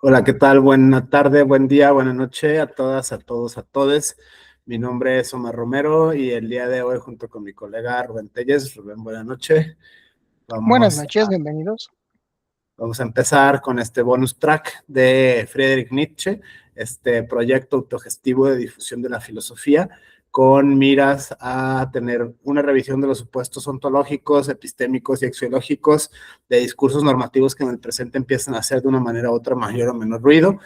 Hola, ¿qué tal? Buena tarde, buen día, buena noche a todas, a todos, a todes. Mi nombre es Omar Romero y el día de hoy, junto con mi colega Rubén Telles. Rubén, buena noche. Buenas Vamos noches, a, bienvenidos. vamos a empezar con este bonus track de Friedrich Nietzsche, este proyecto autogestivo de difusión de la filosofía, con miras a tener una revisión de los supuestos ontológicos, epistémicos y axiológicos de discursos normativos que en el presente empiezan a hacer de una manera u otra mayor o menor ruido,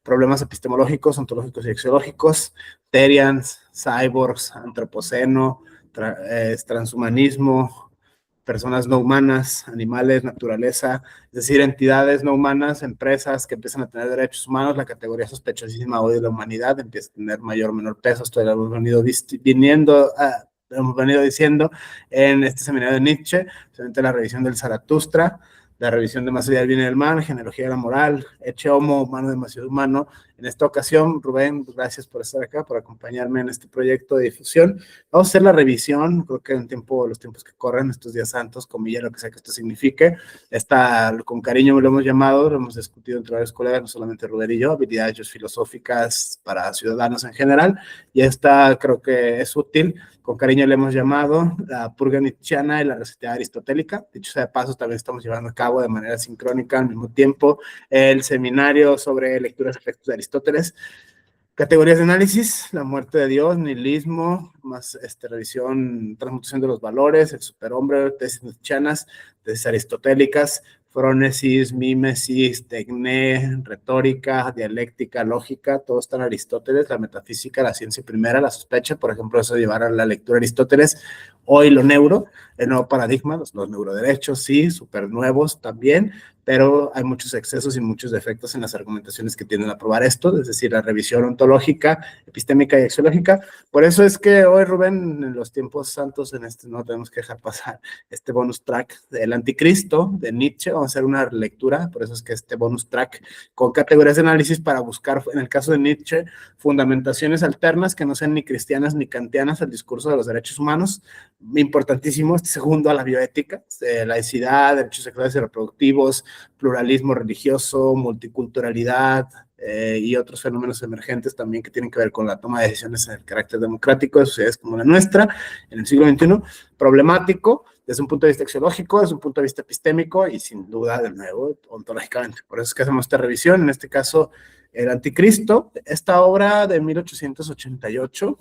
problemas epistemológicos, ontológicos y axiológicos, terians, cyborgs, antropoceno, transhumanismo, personas no humanas, animales, naturaleza, es decir, entidades no humanas, empresas que empiezan a tener derechos humanos, la categoría sospechosísima hoy de la humanidad empieza a tener mayor o menor peso. Esto lo hemos venido diciendo en este seminario de Nietzsche, solamente la revisión del Zaratustra, la revisión de Más allá del bien y del mal, genealogía de la moral, Ecce Homo, humano demasiado humano. En esta ocasión, Rubén, gracias por estar acá, por acompañarme en este proyecto de difusión. Vamos a hacer la revisión, creo que en los tiempos que corren, estos días santos, comilla, lo que sea que esto signifique. Con cariño lo hemos llamado, lo hemos discutido entre varios colegas, no solamente Rubén y yo, habilidades filosóficas para ciudadanos en general, y esta creo que es útil. Con cariño le hemos llamado la purga nietzscheana y la receta aristotélica. Dicho sea de paso, también estamos llevando a cabo de manera sincrónica al mismo tiempo el seminario sobre lecturas y efectos de Aristóteles. Categorías de análisis: la muerte de Dios, nihilismo, más revisión, transmutación de los valores, el superhombre, tesis nietzscheanas, tesis aristotélicas, frónesis, mímesis, tecné, retórica, dialéctica, lógica, todo está en Aristóteles, la metafísica, la ciencia primera, la sospecha, por ejemplo, eso de llevar a la lectura de Aristóteles. Hoy lo neuro, el nuevo paradigma, los neuroderechos, sí, súper nuevos también, pero hay muchos excesos y muchos defectos en las argumentaciones que tienden a probar esto, es decir, la revisión ontológica, epistémica y axiológica. Por eso es que hoy, Rubén, en los tiempos santos, no tenemos que dejar pasar este bonus track del Anticristo, de Nietzsche. Vamos a hacer una lectura, por eso es que este bonus track con categorías de análisis para buscar, en el caso de Nietzsche, fundamentaciones alternas que no sean ni cristianas ni kantianas al discurso de los derechos humanos. Importantísimo, este segundo, a la bioética, laicidad, derechos sexuales y reproductivos, pluralismo religioso, multiculturalidad y otros fenómenos emergentes también que tienen que ver con la toma de decisiones en el carácter democrático de sociedades como la nuestra en el siglo XXI, problemático desde un punto de vista axiológico, desde un punto de vista epistémico y sin duda, de nuevo, ontológicamente. Por eso es que hacemos esta revisión, en este caso, El Anticristo, esta obra de 1888.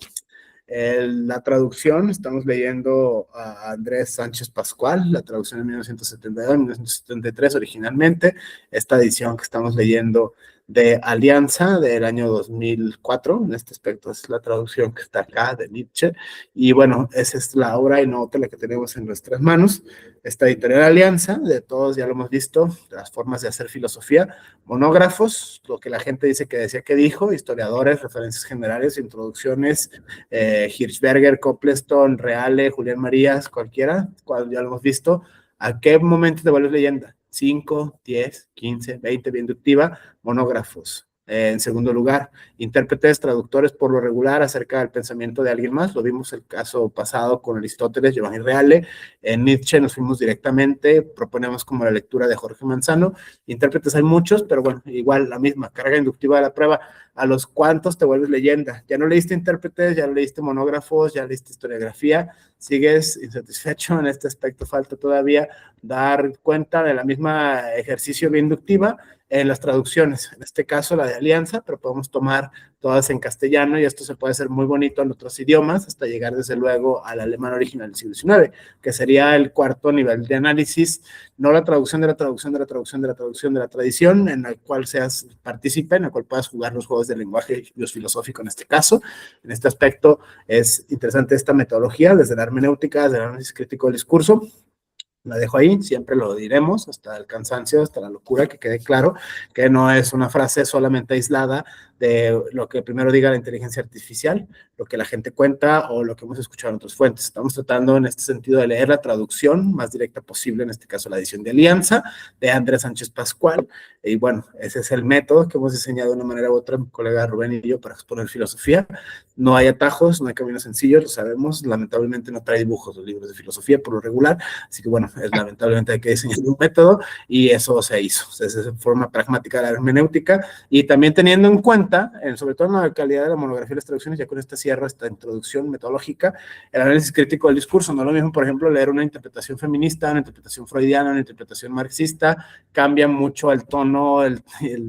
La traducción, estamos leyendo a Andrés Sánchez Pascual, la traducción de 1972, 1973 originalmente, esta edición que estamos leyendo de Alianza del año 2004, en este aspecto es la traducción que está acá de Nietzsche, y bueno, esa es la obra y no otra la que tenemos en nuestras manos, esta editorial Alianza, de todos ya lo hemos visto, las formas de hacer filosofía, monógrafos, lo que la gente dice que decía que dijo, historiadores, referencias generales, introducciones, Hirschberger, Copleston, Reale, Julián Marías, cualquiera, ya lo hemos visto. ¿A qué momento te vuelves leyenda? 5, 10, 15, 20, bien inductiva, monógrafos. En segundo lugar, intérpretes, traductores por lo regular acerca del pensamiento de alguien más. Lo vimos el caso pasado con Aristóteles, Giovanni Reale. En Nietzsche nos fuimos directamente, proponemos como la lectura de Jorge Manzano. Intérpretes hay muchos, pero bueno, igual la misma carga inductiva de la prueba. ¿A los cuantos te vuelves leyenda? Ya no leíste intérpretes, ya leíste monógrafos, ya leíste historiografía, sigues insatisfecho en este aspecto, falta todavía dar cuenta de la misma ejercicio de inductiva en las traducciones, en este caso la de Alianza, pero podemos tomar todas en castellano y esto se puede hacer muy bonito en otros idiomas hasta llegar desde luego al alemán original del siglo XIX, que sería el cuarto nivel de análisis, no la traducción de la traducción de la traducción de la traducción de la tradición, en la cual seas partícipe, en la cual puedas jugar los juegos del lenguaje y los filosófico en este caso. En este aspecto es interesante esta metodología desde la hermenéutica, desde el análisis crítico del discurso. La dejo ahí, siempre lo diremos, hasta el cansancio, hasta la locura, que quede claro que no es una frase solamente aislada de lo que primero diga la inteligencia artificial, lo que la gente cuenta o lo que hemos escuchado en otras fuentes. Estamos tratando en este sentido de leer la traducción más directa posible, en este caso la edición de Alianza, de Andrés Sánchez Pascual, y bueno, ese es el método que hemos diseñado de una manera u otra, mi colega Rubén y yo, para exponer filosofía. No hay atajos, no hay caminos sencillos, lo sabemos, lamentablemente no trae dibujos los libros de filosofía por lo regular, así que bueno, lamentablemente hay que diseñar un método y eso se hizo, o sea, esa es forma pragmática de la hermenéutica y también teniendo en cuenta, sobre todo en la calidad de la monografía y las traducciones, ya con esta cierro esta introducción metodológica, el análisis crítico del discurso, no es lo mismo, por ejemplo, leer una interpretación feminista, una interpretación freudiana, una interpretación marxista, cambia mucho el tono, el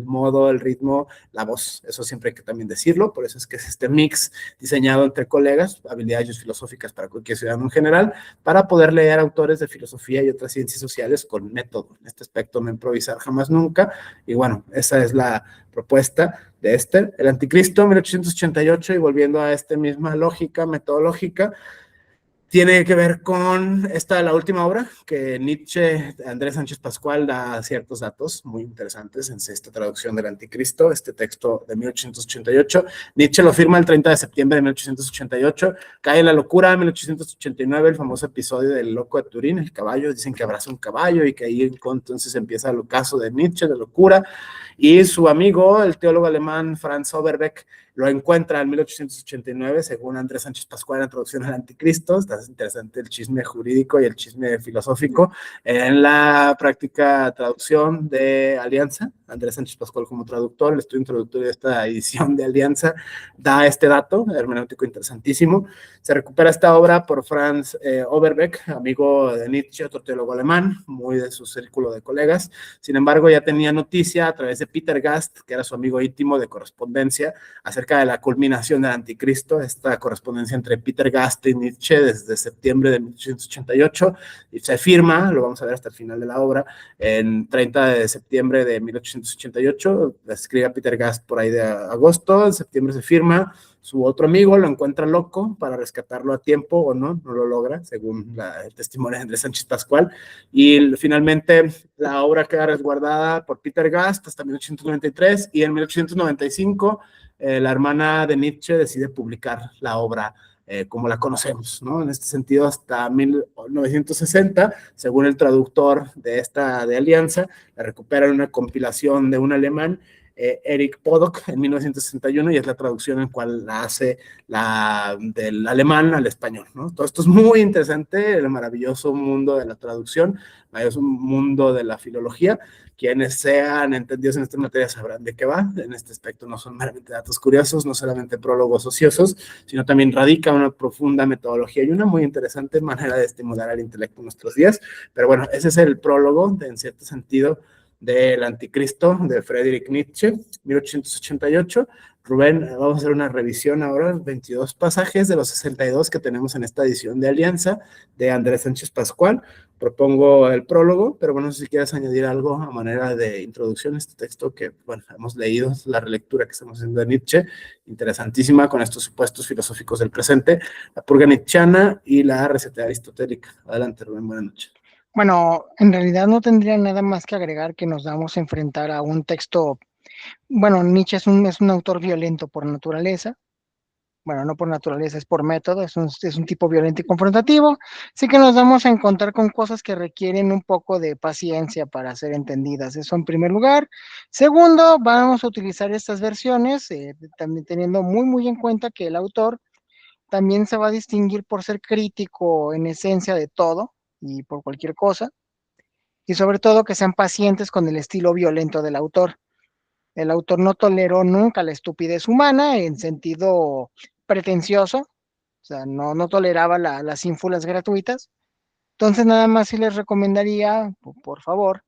modo, el ritmo, la voz, eso siempre hay que también decirlo, por eso es que es este mix diseñado entre colegas, habilidades filosóficas para cualquier ciudadano en general, para poder leer autores de filosofía y otras ciencias sociales con método. En este aspecto no improvisar jamás nunca, y bueno, esa es la propuesta de El Anticristo, 1888, y volviendo a esta misma lógica metodológica, tiene que ver con la última obra, que Nietzsche, Andrés Sánchez Pascual, da ciertos datos muy interesantes en esta traducción del Anticristo, este texto de 1888. Nietzsche lo firma el 30 de septiembre de 1888, cae en la locura en 1889, el famoso episodio del loco de Turín, el caballo, dicen que abraza un caballo y que ahí entonces empieza el ocaso de Nietzsche, de locura, y su amigo, el teólogo alemán Franz Overbeck, lo encuentra en 1889, según Andrés Sánchez Pascual en la traducción al Anticristo. Está interesante el chisme jurídico y el chisme filosófico. En la práctica traducción de Alianza, Andrés Sánchez Pascual como traductor, el estudio introductorio de esta edición de Alianza, da este dato hermenéutico interesantísimo. Se recupera esta obra por Franz Overbeck, amigo de Nietzsche, otro teólogo alemán, muy de su círculo de colegas. Sin embargo, ya tenía noticia a través de Peter Gast, que era su amigo íntimo de correspondencia, acerca de la culminación del Anticristo, esta correspondencia entre Peter Gast y Nietzsche desde septiembre de 1888, y se firma, lo vamos a ver hasta el final de la obra, en 30 de septiembre de 1888, la escribe Peter Gast por ahí de agosto, en septiembre se firma, su otro amigo lo encuentra loco para rescatarlo a tiempo o no lo logra, según el testimonio de Andrés Sánchez Pascual, y finalmente la obra queda resguardada por Peter Gast hasta 1893, y en 1895 la hermana de Nietzsche decide publicar la obra como la conocemos, ¿no? En este sentido, hasta 1960, según el traductor de Alianza, la recupera en una compilación de un alemán, Erich Podok, en 1961, y es la traducción en cual la hace del alemán al español, ¿no? Todo esto es muy interesante, el maravilloso mundo de la traducción, el maravilloso mundo de la filología. Quienes sean entendidos en esta materia sabrán de qué va. En este aspecto no son meramente datos curiosos, no solamente prólogos ociosos, sino también radica una profunda metodología y una muy interesante manera de estimular al intelecto en nuestros días. Pero bueno, ese es el prólogo, en cierto sentido, del Anticristo de Friedrich Nietzsche, 1888. Rubén, vamos a hacer una revisión ahora, 22 pasajes de los 62 que tenemos en esta edición de Alianza de Andrés Sánchez Pascual. Propongo el prólogo, pero bueno, no sé si quieres añadir algo a manera de introducción a este texto que, bueno, hemos leído, la relectura que estamos haciendo de Nietzsche, interesantísima con estos supuestos filosóficos del presente, la purga nietzscheana y la receta aristotélica. Adelante, Rubén, buenas noches. Bueno, en realidad no tendría nada más que agregar que nos vamos a enfrentar a un texto. Bueno, Nietzsche es un autor violento por naturaleza. Bueno, no por naturaleza, es por método, es un tipo violento y confrontativo. Así que nos vamos a encontrar con cosas que requieren un poco de paciencia para ser entendidas. Eso en primer lugar. Segundo, vamos a utilizar estas versiones, también teniendo muy en cuenta que el autor también se va a distinguir por ser crítico en esencia de todo y por cualquier cosa, y sobre todo que sean pacientes con el estilo violento del autor. El autor no toleró nunca la estupidez humana en sentido pretencioso, o sea, no toleraba las ínfulas gratuitas. Entonces, nada más sí les recomendaría, por favor,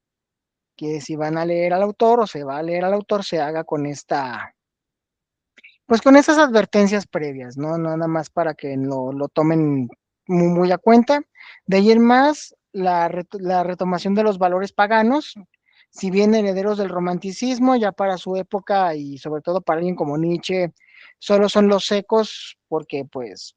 que si van a leer al autor o se va a leer al autor, se haga con pues con esas advertencias previas, ¿no? Nada más para que lo tomen muy a cuenta. De ahí en más, la retomación de los valores paganos, si bien herederos del romanticismo, ya para su época y sobre todo para alguien como Nietzsche, solo son los secos, porque pues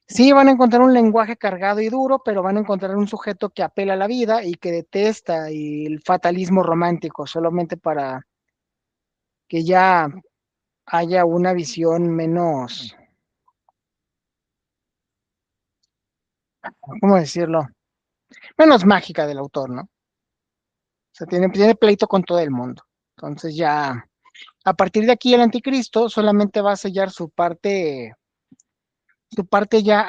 sí van a encontrar un lenguaje cargado y duro, pero van a encontrar un sujeto que apela a la vida y que detesta el fatalismo romántico, solamente para que ya haya una visión menos, ¿cómo decirlo? Menos mágica del autor, ¿no? O sea, tiene pleito con todo el mundo. Entonces ya, a partir de aquí el anticristo solamente va a sellar su parte ya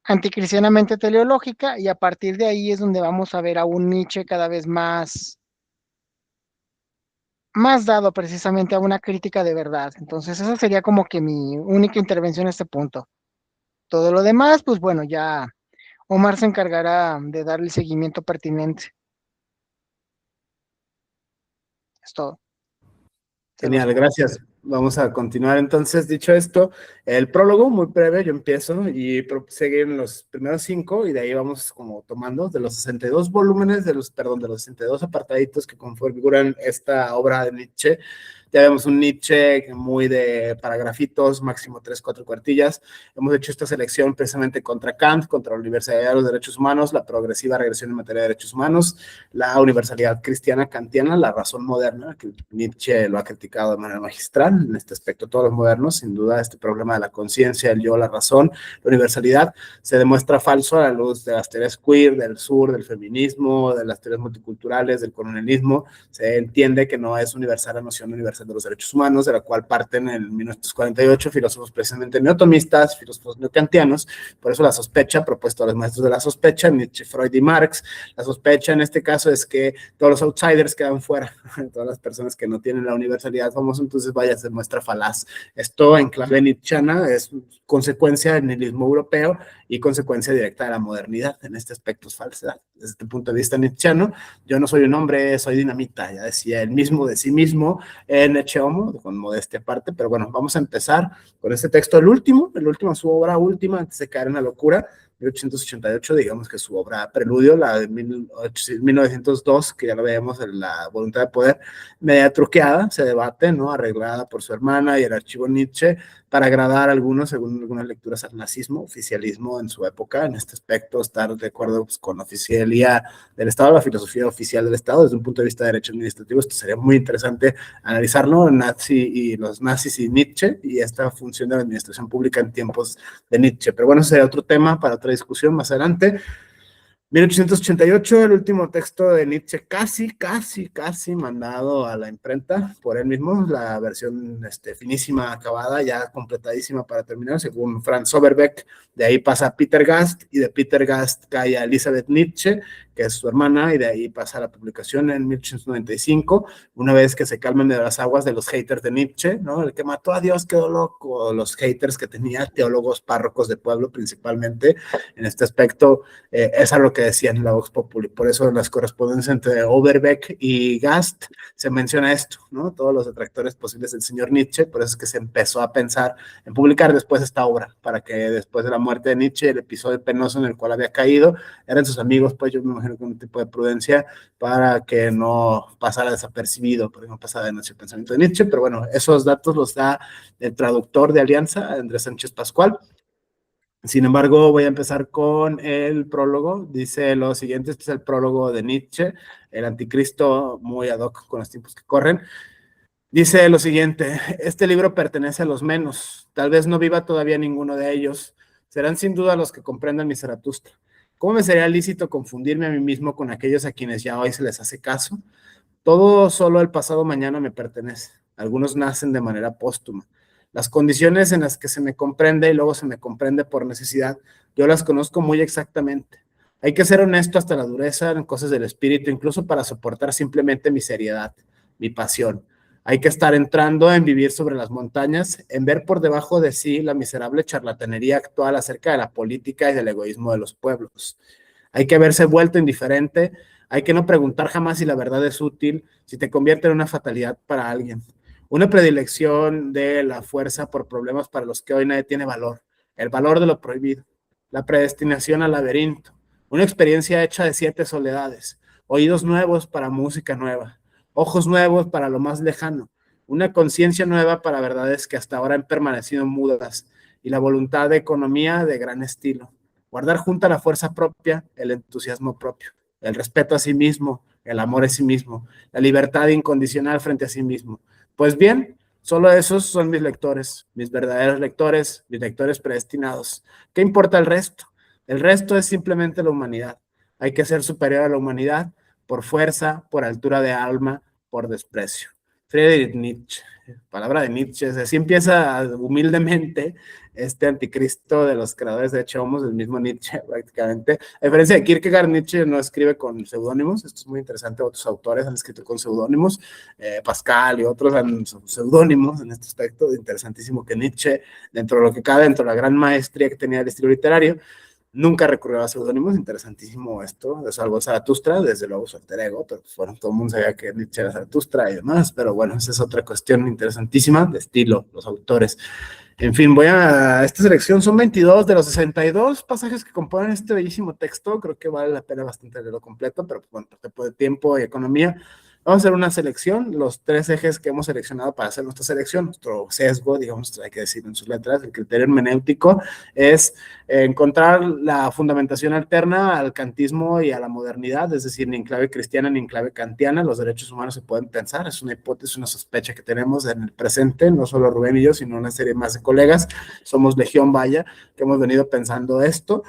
anticristianamente teleológica, y a partir de ahí es donde vamos a ver a un Nietzsche cada vez más dado precisamente a una crítica de verdad. Entonces, esa sería como que mi única intervención en este punto. Todo lo demás, pues bueno, ya Omar se encargará de darle el seguimiento pertinente. Es todo. Se los Genial, dejo. gracias. Vamos a continuar entonces. Dicho esto, el prólogo, muy breve, yo empiezo y prosiguen los primeros 5 y de ahí vamos como tomando de los 62 volúmenes, de los 62 apartaditos que configuran esta obra de Nietzsche. Ya vemos un Nietzsche muy de paragrafitos, máximo 3, 4 cuartillas. Hemos hecho esta selección precisamente contra Kant, contra la universalidad de los derechos humanos, la progresiva regresión en materia de derechos humanos, la universalidad cristiana kantiana, la razón moderna, que Nietzsche lo ha criticado de manera magistral en este aspecto. Todos los modernos, sin duda, este problema de la conciencia, el yo, la razón, la universalidad, se demuestra falso a la luz de las teorías queer, del sur, del feminismo, de las teorías multiculturales, del colonialismo. Se entiende que no es universal la noción universal de los derechos humanos, de la cual parten en 1948 filósofos precisamente neotomistas, filósofos neokantianos. Por eso la sospecha, propuesto a los maestros de la sospecha, Nietzsche, Freud y Marx, la sospecha en este caso es que todos los outsiders quedan fuera, todas las personas que no tienen la universalidad famosa, entonces vaya, se muestra falaz. Esto en clave nietzscheana es consecuencia del nihilismo europeo y consecuencia directa de la modernidad. En este aspecto es falsedad. Desde este punto de vista nietzscheano, yo no soy un hombre, soy dinamita, ya decía él mismo de sí mismo en Ecce Homo, con modestia aparte, pero bueno, vamos a empezar con este texto, el último, su obra última, antes de caer en la locura, 1888, digamos que su obra preludio, la de 1902, que ya lo vemos, la voluntad de poder, media truqueada, se debate, ¿no? Arreglada por su hermana y el archivo Nietzsche, para agradar a algunos, según algunas lecturas, al nazismo, oficialismo en su época, en este aspecto, estar de acuerdo pues, con la oficialía del Estado, la filosofía oficial del Estado, desde un punto de vista de derecho administrativo. Esto sería muy interesante analizarlo, los nazis y Nietzsche, y esta función de la administración pública en tiempos de Nietzsche. Pero bueno, ese sería otro tema para otra discusión más adelante. 1888, el último texto de Nietzsche, casi mandado a la imprenta por él mismo, la versión finísima, acabada, ya completadísima para terminar, según Franz Overbeck. De ahí pasa a Peter Gast, y de Peter Gast cae a Elizabeth Nietzsche, que es su hermana, y de ahí pasa a la publicación en 1895, una vez que se calmen de las aguas de los haters de Nietzsche, ¿no? El que mató a Dios quedó loco, los haters que tenía teólogos, párrocos de pueblo principalmente, en este aspecto, es a lo que decían en la Vox Populi. Por eso en las correspondencias entre Overbeck y Gast se menciona esto, ¿no? Todos los detractores posibles del señor Nietzsche, por eso es que se empezó a pensar en publicar después esta obra, para que después de la muerte de Nietzsche, el episodio penoso en el cual había caído, eran sus amigos, pues yo me imagino con un tipo de prudencia para que no pasara desapercibido, porque no pasara de noche el pensamiento de Nietzsche. Pero bueno, esos datos los da el traductor de Alianza, Andrés Sánchez Pascual. Sin embargo, voy a empezar con el prólogo. Dice lo siguiente, este es el prólogo de Nietzsche, el anticristo muy ad hoc con los tiempos que corren. Dice lo siguiente: este libro pertenece a los menos, tal vez no viva todavía ninguno de ellos, serán sin duda los que comprendan mi Zaratustra. ¿Cómo me sería lícito confundirme a mí mismo con aquellos a quienes ya hoy se les hace caso? Todo solo el pasado mañana me pertenece. Algunos nacen de manera póstuma. Las condiciones en las que se me comprende y luego se me comprende por necesidad, yo las conozco muy exactamente. Hay que ser honesto hasta la dureza en cosas del espíritu, incluso para soportar simplemente mi seriedad, mi pasión. Hay que estar entrando en vivir sobre las montañas, en ver por debajo de sí la miserable charlatanería actual acerca de la política y del egoísmo de los pueblos. Hay que verse vuelto indiferente. Hay que no preguntar jamás si la verdad es útil, si te convierte en una fatalidad para alguien. Una predilección de la fuerza por problemas para los que hoy nadie tiene valor. El valor de lo prohibido. La predestinación al laberinto. Una experiencia hecha de 7 soledades. Oídos nuevos para música nueva. Ojos nuevos para lo más lejano. Una conciencia nueva para verdades que hasta ahora han permanecido mudas. Y la voluntad de economía de gran estilo. Guardar junta la fuerza propia, el entusiasmo propio, el respeto a sí mismo, el amor a sí mismo, la libertad incondicional frente a sí mismo. Pues bien, solo esos son mis lectores, mis verdaderos lectores, mis lectores predestinados. ¿Qué importa el resto? El resto es simplemente la humanidad. Hay que ser superior a la humanidad por fuerza, por altura de alma, por desprecio. Friedrich Nietzsche, palabra de Nietzsche, así empieza humildemente este anticristo de los creadores de Homos, el mismo Nietzsche prácticamente. A diferencia de Kierkegaard, Nietzsche no escribe con seudónimos, esto es muy interesante, otros autores han escrito con seudónimos, Pascal y otros han seudónimos en este aspecto, interesantísimo que Nietzsche, dentro de lo que cabe, dentro de la gran maestría que tenía el estilo literario, nunca recurrió a seudónimos, interesantísimo esto, salvo Zaratustra, desde luego su alter ego, pero bueno, todo el mundo sabía que Nietzsche era Zaratustra y demás, pero bueno, esa es otra cuestión interesantísima de estilo, los autores. En fin, voy a esta selección, son 22 de los 62 pasajes que componen este bellísimo texto, creo que vale la pena bastante leerlo completo, pero bueno, por tiempo y economía, vamos a hacer una selección, los 3 ejes que hemos seleccionado para hacer nuestra selección, nuestro sesgo, digamos, hay que decir en sus letras, el criterio hermenéutico es encontrar la fundamentación alterna al kantismo y a la modernidad, es decir, ni en clave cristiana ni en clave kantiana, los derechos humanos se pueden pensar, es una hipótesis, una sospecha que tenemos en el presente, no solo Rubén y yo, sino una serie más de colegas, somos legión vaya, que hemos venido pensando esto,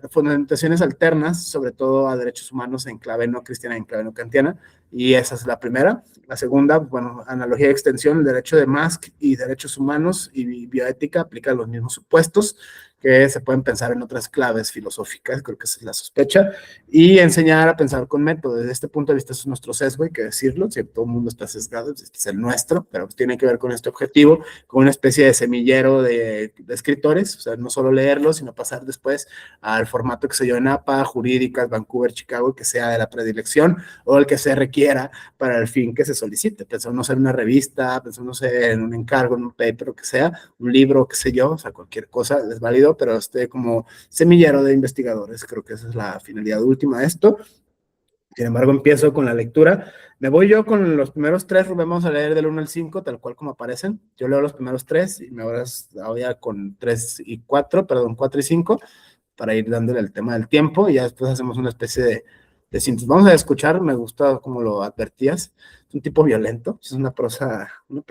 fundamentaciones alternas, sobre todo a derechos humanos en clave no cristiana y en clave no kantiana, y esa es la primera. La segunda, bueno, analogía de extensión, el derecho de Musk y derechos humanos y bioética aplican los mismos supuestos que se pueden pensar en otras claves filosóficas, creo que esa es la sospecha, y enseñar a pensar con método. Desde este punto de vista es nuestro sesgo, hay que decirlo, si todo el mundo está sesgado, este es el nuestro, pero tiene que ver con este objetivo, con una especie de semillero de escritores, o sea, no solo leerlos, sino pasar después al formato que se dio en APA, jurídicas, Vancouver, Chicago, que sea de la predilección o el que se requiera para el fin que se solicite. Pensamos en una revista, pensamos en un encargo, en un paper, o que sea, un libro, qué sé yo, o sea, cualquier cosa es válido, pero como semillero de investigadores, creo que esa es la finalidad última de esto. Sin embargo, empiezo con la lectura. Me voy yo con los primeros 3, Rubén, vamos a leer del 1 al 5, tal cual como aparecen. Yo leo los primeros 3 y me voy a con 3 y 4, perdón, 4 y 5, para ir dándole el tema del tiempo y ya después hacemos una especie de síntesis. Vamos a escuchar, me gusta como lo advertías, es un tipo violento, es una prosa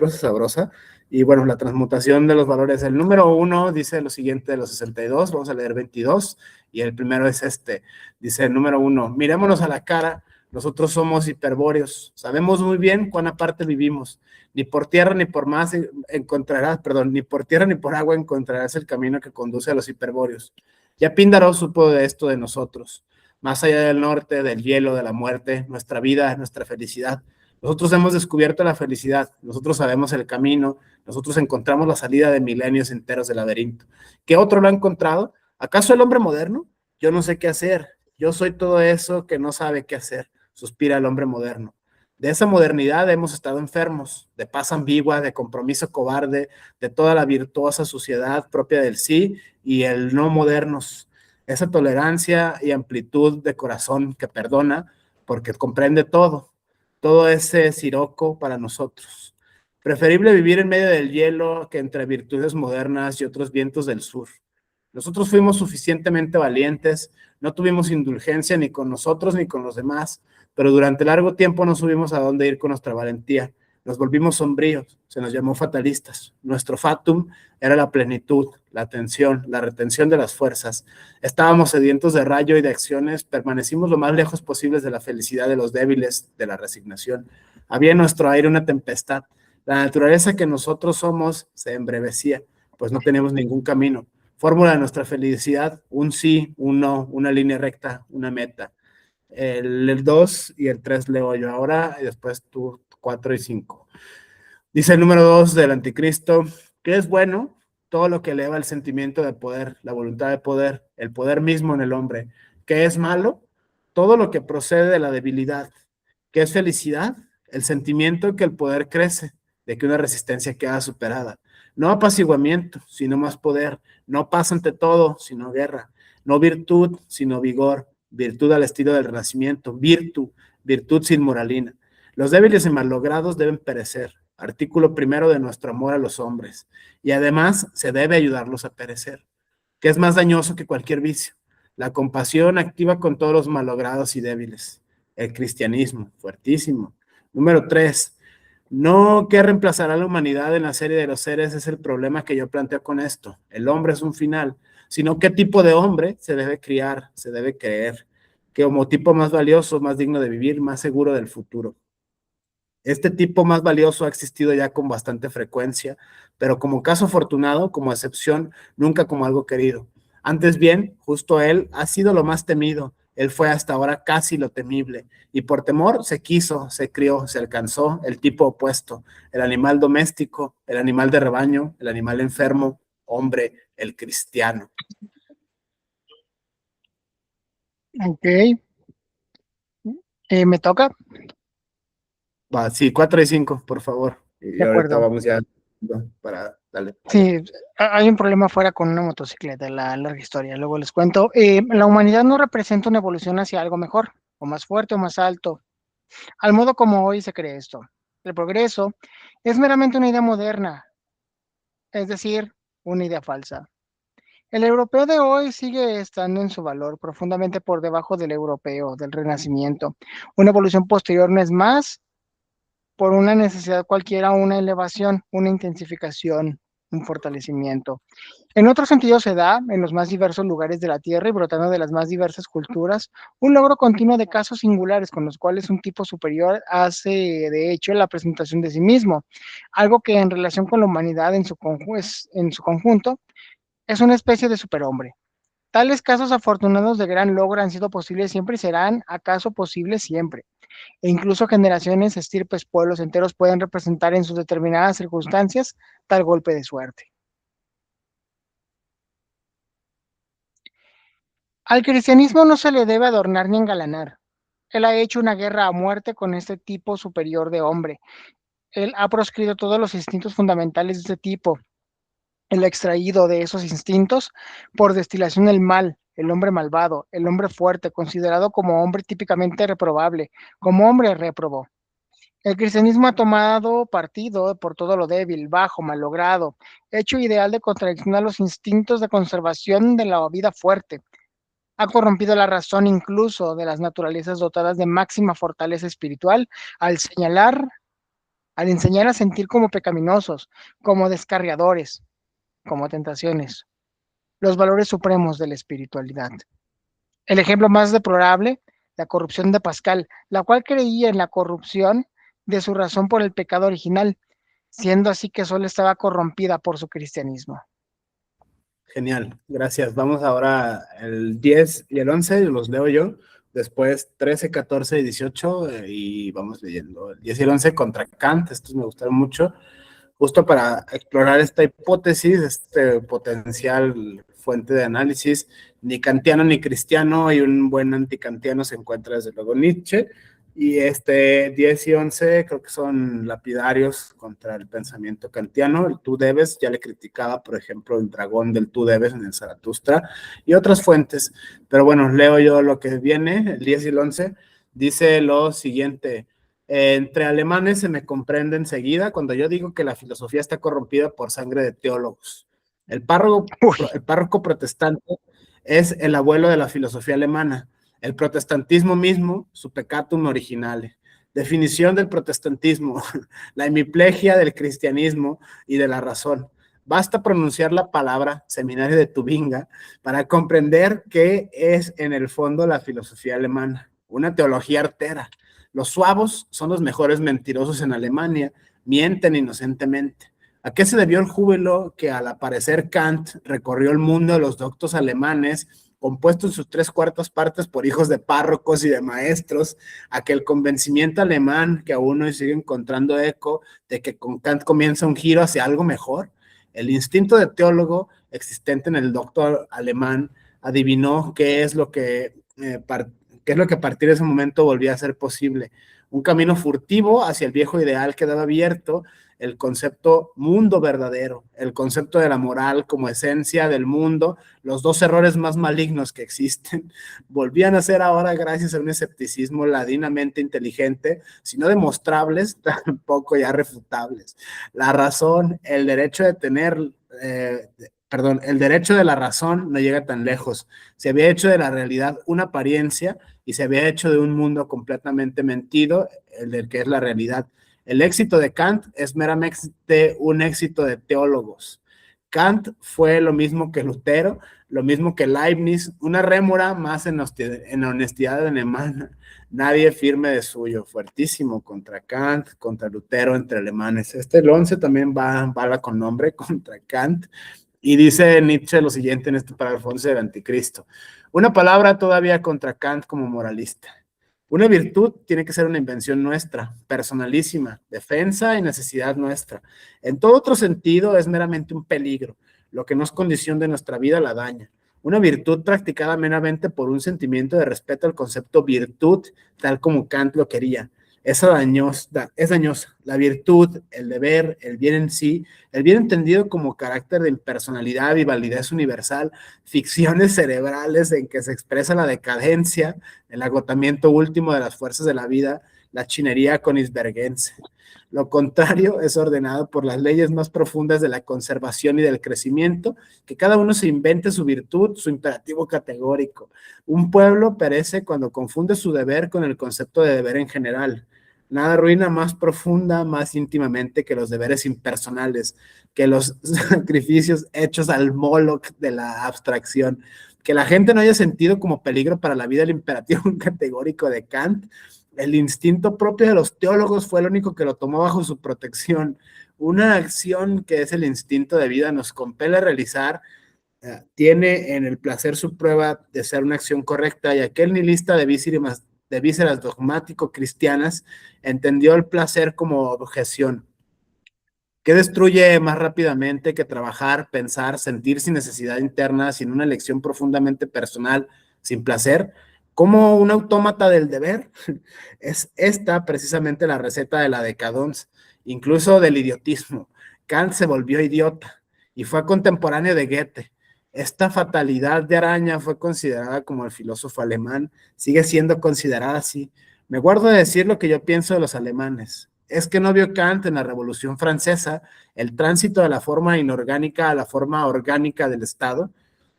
sabrosa, y bueno, la transmutación de los valores. El número 1 dice lo siguiente de los 62, vamos a leer 22, y el primero es este, dice el número 1, mirémonos a la cara, nosotros somos hiperbóreos, sabemos muy bien cuán aparte vivimos, ni por tierra ni por más encontrarás, perdón, ni por tierra ni por agua encontrarás el camino que conduce a los hiperbóreos. Ya Píndaro supo de esto de nosotros, más allá del norte, del hielo, de la muerte, nuestra vida, nuestra felicidad. Nosotros hemos descubierto la felicidad, nosotros sabemos el camino, nosotros encontramos la salida de milenios enteros del laberinto. ¿Qué otro lo ha encontrado? ¿Acaso el hombre moderno? Yo no sé qué hacer, yo soy todo eso que no sabe qué hacer, suspira el hombre moderno. De esa modernidad hemos estado enfermos, de paz ambigua, de compromiso cobarde, de toda la virtuosa suciedad propia del sí y el no modernos. Esa tolerancia y amplitud de corazón que perdona porque comprende todo ese siroco para nosotros. Preferible vivir en medio del hielo que entre virtudes modernas y otros vientos del sur. Nosotros fuimos suficientemente valientes, no tuvimos indulgencia ni con nosotros ni con los demás, pero durante largo tiempo no supimos a dónde ir con nuestra valentía. Nos volvimos sombríos, se nos llamó fatalistas. Nuestro fatum era la plenitud, la atención, la retención de las fuerzas. Estábamos sedientos de rayo y de acciones, permanecimos lo más lejos posibles de la felicidad de los débiles, de la resignación. Había en nuestro aire una tempestad. La naturaleza que nosotros somos se embrevecía, pues no teníamos ningún camino. Fórmula de nuestra felicidad, un sí, un no, una línea recta, una meta. El 2 y el 3 leo yo ahora, y después tú 4 y 5. Dice el número 2 del anticristo, que es bueno todo lo que eleva el sentimiento de poder, la voluntad de poder, el poder mismo en el hombre. ¿Qué es malo? Todo lo que procede de la debilidad. ¿Qué es felicidad? El sentimiento que el poder crece, de que una resistencia queda superada. No apaciguamiento, sino más poder. No paz ante todo, sino guerra. No virtud, sino vigor. Virtud al estilo del Renacimiento. Virtud sin moralina. Los débiles y mallogrados deben perecer. Artículo primero de nuestro amor a los hombres. Y además se debe ayudarlos a perecer, que es más dañoso que cualquier vicio. La compasión activa con todos los malogrados y débiles. el cristianismo, fuertísimo. Número 3, no qué reemplazará a la humanidad en la serie de los seres es el problema que yo planteo con esto. El hombre es un final, sino qué tipo de hombre se debe criar, se debe creer, que como tipo más valioso, más digno de vivir, más seguro del futuro. Este tipo más valioso ha existido ya con bastante frecuencia, pero como caso afortunado, como excepción, nunca como algo querido. Antes bien, justo él ha sido lo más temido. Él fue hasta ahora casi lo temible, y por temor se quiso, se crió, se alcanzó el tipo opuesto, el animal doméstico, el animal de rebaño, el animal enfermo, hombre, el cristiano. Ok, me toca, Va, sí, 4 y 5, por favor. Y de ahorita acuerdo. vamos ya para, dale. Sí, hay un problema afuera con una motocicleta, la larga historia, luego les cuento. La humanidad no representa una evolución hacia algo mejor, o más fuerte o más alto, al modo como hoy se cree esto. El progreso es meramente una idea moderna, es decir, una idea falsa. El europeo de hoy sigue estando en su valor profundamente por debajo del europeo del Renacimiento. Una evolución posterior no es más por una necesidad cualquiera, una elevación, una intensificación, un fortalecimiento. En otro sentido se da en los más diversos lugares de la Tierra y brotando de las más diversas culturas, un logro continuo de casos singulares con los cuales un tipo superior hace de hecho la presentación de sí mismo, algo que en relación con la humanidad en su conjunto es una especie de superhombre. Tales casos afortunados de gran logro han sido posibles siempre y serán acaso posibles siempre. E incluso generaciones, estirpes, pueblos enteros pueden representar en sus determinadas circunstancias tal golpe de suerte. Al cristianismo no se le debe adornar ni engalanar. Él ha hecho una guerra a muerte con este tipo superior de hombre. Él ha proscrito todos los instintos fundamentales de este tipo. Él ha extraído de esos instintos por destilación el mal, el hombre malvado, el hombre fuerte, considerado como hombre típicamente reprobable, como hombre réprobo. El cristianismo ha tomado partido por todo lo débil, bajo, malogrado, hecho ideal de contradicción a los instintos de conservación de la vida fuerte. Ha corrompido la razón incluso de las naturalezas dotadas de máxima fortaleza espiritual al señalar, al enseñar a sentir como pecaminosos, como descarriadores, como tentaciones, los valores supremos de la espiritualidad. El ejemplo más deplorable, la corrupción de Pascal, la cual creía en la corrupción de su razón por el pecado original, siendo así que solo estaba corrompida por su cristianismo. Genial, gracias. Vamos ahora el 10 y el 11, los leo yo. Después 13, 14 y 18 y vamos leyendo. El 10 y el 11 contra Kant, estos me gustaron mucho, justo para explorar esta hipótesis, este potencial fuente de análisis, ni kantiano ni cristiano, y un buen antikantiano se encuentra desde luego Nietzsche, y 10 y 11 creo que son lapidarios contra el pensamiento kantiano. El tú debes, ya le criticaba, por ejemplo, el dragón del tú debes en el Zaratustra, y otras fuentes, pero bueno, leo yo lo que viene, el 10 y el 11, dice lo siguiente: entre alemanes se me comprende enseguida cuando yo digo que la filosofía está corrompida por sangre de teólogos. Uy, El párroco protestante es el abuelo de la filosofía alemana. El protestantismo mismo, su peccatum originale. Definición del protestantismo, la hemiplegia del cristianismo y de la razón. Basta pronunciar la palabra seminario de Tubinga para comprender qué es en el fondo la filosofía alemana. Una teología artera. Los suavos son los mejores mentirosos en Alemania, mienten inocentemente. ¿A qué se debió el júbilo que al aparecer Kant recorrió el mundo de los doctos alemanes, compuesto en sus 3/4 partes por hijos de párrocos y de maestros, a que el convencimiento alemán, que aún hoy sigue encontrando eco, de que con Kant comienza un giro hacia algo mejor? El instinto de teólogo existente en el doctor alemán adivinó qué es lo que a partir de ese momento volvía a ser posible. Un camino furtivo hacia el viejo ideal quedaba abierto, el concepto mundo verdadero, el concepto de la moral como esencia del mundo, los dos errores más malignos que existen, volvían a ser ahora, gracias a un escepticismo ladinamente inteligente, si no demostrables, tampoco ya refutables. La razón, el derecho de tener, el derecho de la razón no llega tan lejos. Se había hecho de la realidad una apariencia y se había hecho de un mundo completamente mentido, el del que es la realidad. El éxito de Kant es meramente un éxito de teólogos. Kant fue lo mismo que Lutero, lo mismo que Leibniz, una rémora más en honestidad alemana. Nadie firme de suyo, fuertísimo contra Kant, contra Lutero, entre alemanes. El 11 también va con nombre contra Kant. Y dice Nietzsche lo siguiente en este párrafo 11 del Anticristo. Una palabra todavía contra Kant como moralista. Una virtud tiene que ser una invención nuestra, personalísima, defensa y necesidad nuestra. En todo otro sentido es meramente un peligro. Lo que no es condición de nuestra vida la daña. Una virtud practicada meramente por un sentimiento de respeto al concepto virtud, tal como Kant lo quería. Es dañosa. La virtud, el deber, el bien en sí, el bien entendido como carácter de impersonalidad y validez universal, ficciones cerebrales en que se expresa la decadencia, el agotamiento último de las fuerzas de la vida, la chinería königsbergense. Lo contrario es ordenado por las leyes más profundas de la conservación y del crecimiento, que cada uno se invente su virtud, su imperativo categórico. Un pueblo perece cuando confunde su deber con el concepto de deber en general. Nada arruina más profunda, más íntimamente que los deberes impersonales, que los sacrificios hechos al Moloch de la abstracción. Que la gente no haya sentido como peligro para la vida el imperativo categórico de Kant. El instinto propio de los teólogos fue el único que lo tomó bajo su protección. Una acción que es el instinto de vida nos compele a realizar, tiene en el placer su prueba de ser una acción correcta, y aquel nihilista de vísceras dogmático cristianas entendió el placer como objeción. ¿Qué destruye más rápidamente que trabajar, pensar, sentir sin necesidad interna, sin una elección profundamente personal, sin placer? Como un autómata del deber. Es esta precisamente la receta de la decadence, incluso del idiotismo. Kant se volvió idiota y fue contemporáneo de Goethe. Esta fatalidad de araña fue considerada como el filósofo alemán, sigue siendo considerada así. Me guardo de decir lo que yo pienso de los alemanes. Es que no vio Kant en la Revolución Francesa el tránsito de la forma inorgánica a la forma orgánica del Estado.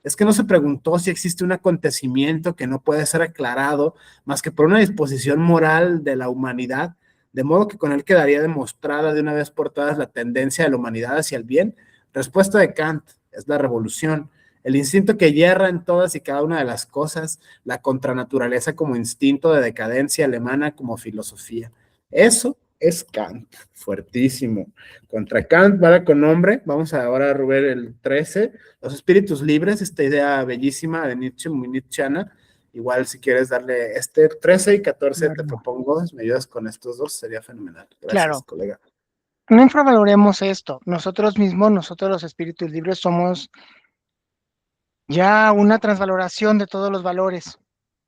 Es que no se preguntó si existe un acontecimiento que no puede ser aclarado más que por una disposición moral de la humanidad, de modo que con él quedaría demostrada de una vez por todas la tendencia de la humanidad hacia el bien. Respuesta de Kant es la revolución, el instinto que hierra en todas y cada una de las cosas, la contranaturaleza como instinto de decadencia alemana como filosofía. Eso es Kant, fuertísimo. Contra Kant, vara con nombre. Vamos ahora a Rubén el 13. Los espíritus libres, esta idea bellísima de Nietzsche, muy nietzscheana. Igual si quieres darle 13 y 14 claro. Te propongo, me ayudas con estos dos, sería fenomenal. Gracias, claro. Colega. No infravaloremos esto. Nosotros mismos, nosotros los espíritus libres, somos ya una transvaloración de todos los valores,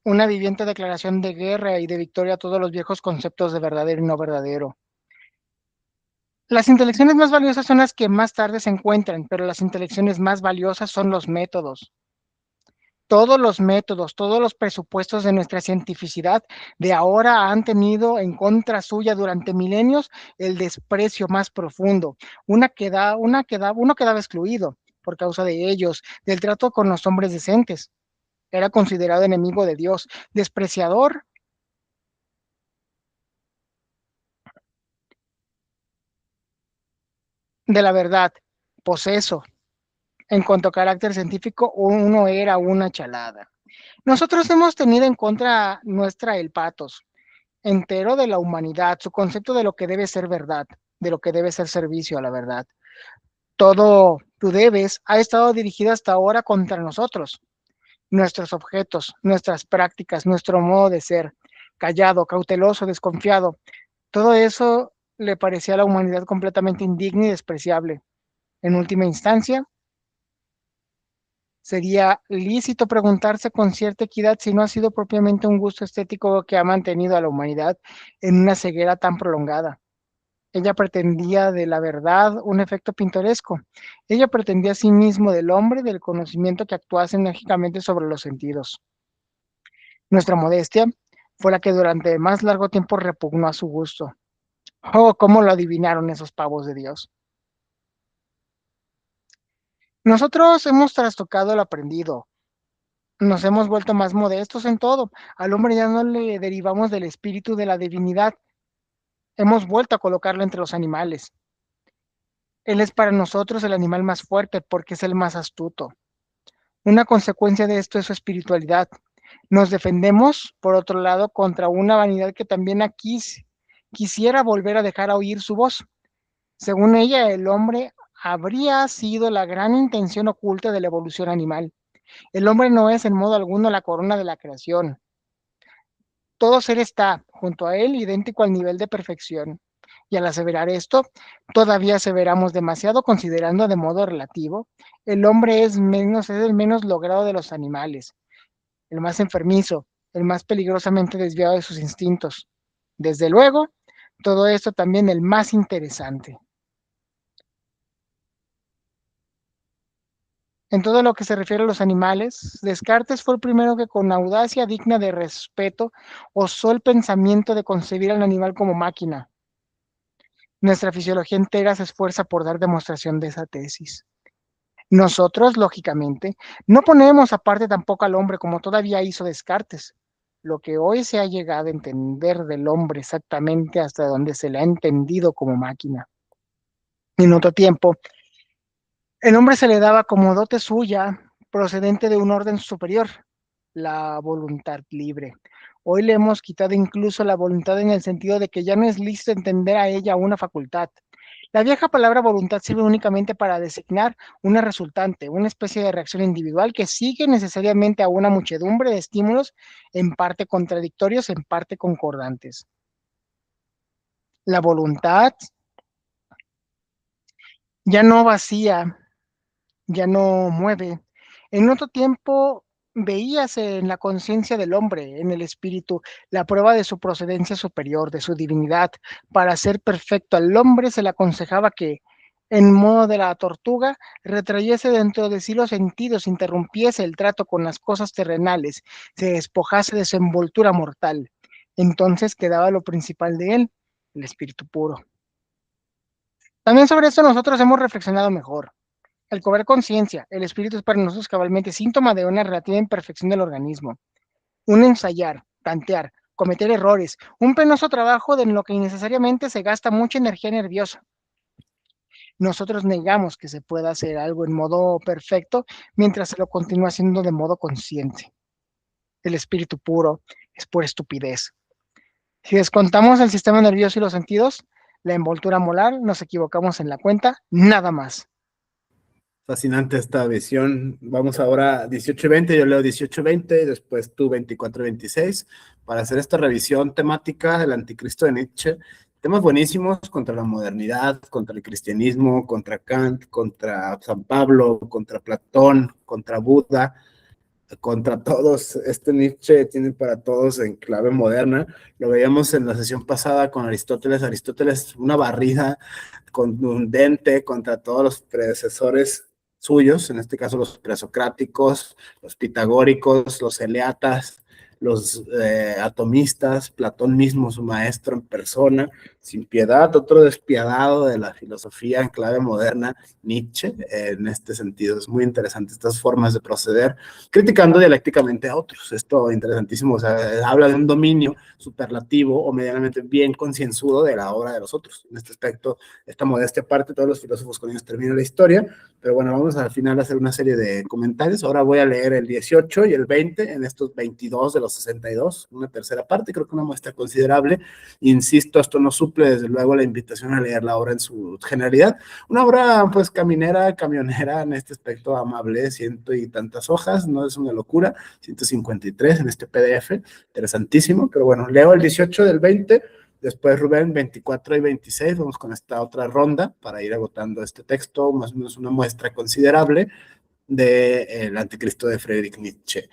una viviente declaración de guerra y de victoria a todos los viejos conceptos de verdadero y no verdadero. Las intelecciones más valiosas son las que más tarde se encuentran, pero las intelecciones más valiosas son los métodos. Todos los métodos, todos los presupuestos de nuestra cientificidad de ahora han tenido en contra suya durante milenios el desprecio más profundo. Uno quedaba excluido por causa de ellos, del trato con los hombres decentes. Era considerado enemigo de Dios, despreciador de la verdad, poseso. En cuanto a carácter científico, uno era una chalada. Nosotros hemos tenido en contra nuestra el patos entero de la humanidad, su concepto de lo que debe ser verdad, de lo que debe ser servicio a la verdad. Todo tu debes ha estado dirigido hasta ahora contra nosotros, nuestros objetos, nuestras prácticas, nuestro modo de ser, callado, cauteloso, desconfiado. Todo eso le parecía a la humanidad completamente indigno y despreciable. En última instancia, sería lícito preguntarse con cierta equidad si no ha sido propiamente un gusto estético que ha mantenido a la humanidad en una ceguera tan prolongada. Ella pretendía de la verdad un efecto pintoresco. Ella pretendía a sí mismo del hombre, del conocimiento que actuase enérgicamente sobre los sentidos. Nuestra modestia fue la que durante más largo tiempo repugnó a su gusto. Oh, cómo lo adivinaron esos pavos de Dios. Nosotros hemos trastocado el aprendido, Nos hemos vuelto más modestos en todo. Al hombre ya no le derivamos del espíritu de la divinidad. Hemos vuelto a colocarlo entre los animales. Él es para nosotros el animal más fuerte porque es el más astuto. Una consecuencia de esto es su espiritualidad. Nos defendemos, por otro lado, contra una vanidad que también aquí quisiera volver a dejar a oír su voz. Según ella, el hombre habría sido la gran intención oculta de la evolución animal. El hombre no es en modo alguno la corona de la creación. Todo ser está, junto a él, idéntico al nivel de perfección. Y al aseverar esto, todavía aseveramos demasiado considerando de modo relativo, el hombre es el menos logrado de los animales, el más enfermizo, el más peligrosamente desviado de sus instintos. Desde luego, todo esto también el más interesante. En todo lo que se refiere a los animales, Descartes fue el primero que con audacia digna de respeto osó el pensamiento de concebir al animal como máquina. Nuestra fisiología entera se esfuerza por dar demostración de esa tesis. Nosotros, lógicamente, no ponemos aparte tampoco al hombre como todavía hizo Descartes. Lo que hoy se ha llegado a entender del hombre exactamente hasta donde se le ha entendido como máquina. En otro tiempo, el hombre se le daba como dote suya, procedente de un orden superior, la voluntad libre. Hoy le hemos quitado incluso la voluntad en el sentido de que ya no es lícito entender a ella una facultad. La vieja palabra voluntad sirve únicamente para designar una resultante, una especie de reacción individual que sigue necesariamente a una muchedumbre de estímulos, en parte contradictorios, en parte concordantes. La voluntad ya no vacía, ya no mueve. En otro tiempo veíase en la conciencia del hombre, en el espíritu, la prueba de su procedencia superior, de su divinidad. Para ser perfecto al hombre se le aconsejaba que, en modo de la tortuga, retrayese dentro de sí los sentidos, interrumpiese el trato con las cosas terrenales, se despojase de su envoltura mortal. Entonces quedaba lo principal de él, el espíritu puro. También sobre esto nosotros hemos reflexionado mejor. El cobrar conciencia, el espíritu es para nosotros cabalmente síntoma de una relativa imperfección del organismo. Un ensayar, tantear, cometer errores, un penoso trabajo en lo que innecesariamente se gasta mucha energía nerviosa. Nosotros negamos que se pueda hacer algo en modo perfecto mientras se lo continúa haciendo de modo consciente. El espíritu puro es pura estupidez. Si descontamos el sistema nervioso y los sentidos, la envoltura molar, nos equivocamos en la cuenta, nada más. Fascinante esta visión. Vamos ahora a 18-20, yo leo 18-20 y después tú 24-26 para hacer esta revisión temática del anticristo de Nietzsche. Temas buenísimos contra la modernidad, contra el cristianismo, contra Kant, contra San Pablo, contra Platón, contra Buda, contra todos. Este Nietzsche tiene para todos en clave moderna. Lo veíamos en la sesión pasada con Aristóteles. Aristóteles, una barrida contundente contra todos los predecesores suyos, en este caso los presocráticos, los pitagóricos, los eleatas, los atomistas, Platón mismo, su maestro en persona, sin piedad, otro despiadado de la filosofía en clave moderna, Nietzsche, en este sentido. Es muy interesante estas formas de proceder, criticando dialécticamente a otros. Esto interesantísimo, o sea, habla de un dominio superlativo o medianamente bien concienzudo de la obra de los otros. En este aspecto, esta modestia aparte, todos los filósofos con ellos terminan la historia, pero bueno, vamos al final a hacer una serie de comentarios. Ahora voy a leer el 18 y el 20 en estos 22 de los 62, una tercera parte, creo que una muestra considerable. Insisto, esto no suple desde luego la invitación a leer la obra en su generalidad. Una obra pues caminera, camionera, en este aspecto amable, ciento y tantas hojas, no es una locura, 153 en este PDF, interesantísimo, pero bueno, leo el 18 del 20, después Rubén 24 y 26, vamos con esta otra ronda para ir agotando este texto, más o menos una muestra considerable del anticristo de Friedrich Nietzsche.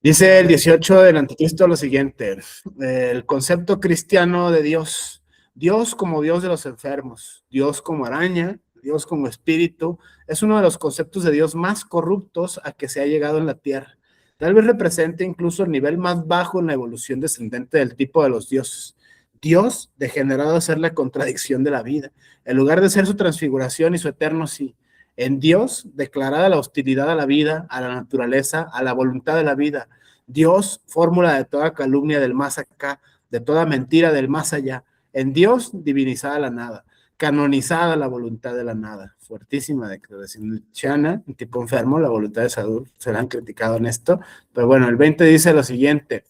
Dice el 18 del anticristo lo siguiente: el concepto cristiano de Dios, Dios como Dios de los enfermos, Dios como araña, Dios como espíritu, es uno de los conceptos de Dios más corruptos a que se ha llegado en la tierra. Tal vez represente incluso el nivel más bajo en la evolución descendente del tipo de los dioses. Dios degenerado a ser la contradicción de la vida, en lugar de ser su transfiguración y su eterno sí. En Dios, declarada la hostilidad a la vida, a la naturaleza, a la voluntad de la vida. Dios, fórmula de toda calumnia del más acá, de toda mentira del más allá. En Dios, divinizada la nada, canonizada la voluntad de la nada. Fuertísima declaración nietzscheana, un tipo enfermo, la voluntad de salud, se la han criticado en esto. Pero bueno, el 20 dice lo siguiente: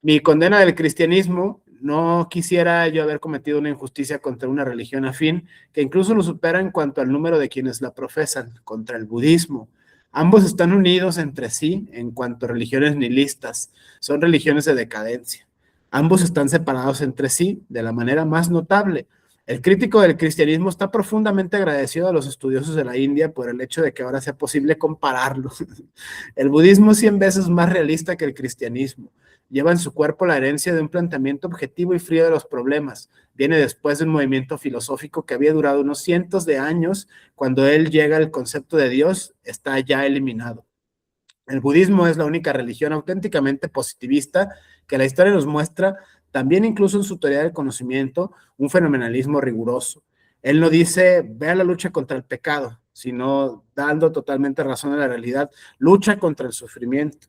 mi condena del cristianismo, no quisiera yo haber cometido una injusticia contra una religión afín, que incluso lo supera en cuanto al número de quienes la profesan, contra el budismo. Ambos están unidos entre sí en cuanto a religiones nihilistas, son religiones de decadencia. Ambos están separados entre sí de la manera más notable. El crítico del cristianismo está profundamente agradecido a los estudiosos de la India por el hecho de que ahora sea posible compararlos. El budismo es 100 veces más realista que el cristianismo. Lleva en su cuerpo la herencia de un planteamiento objetivo y frío de los problemas. Viene después de un movimiento filosófico que había durado unos cientos de años. Cuando él llega al concepto de Dios, está ya eliminado. El budismo es la única religión auténticamente positivista que la historia nos muestra, también incluso en su teoría del conocimiento, un fenomenalismo riguroso. Él no dice, ve a la lucha contra el pecado, sino dando totalmente razón a la realidad, lucha contra el sufrimiento.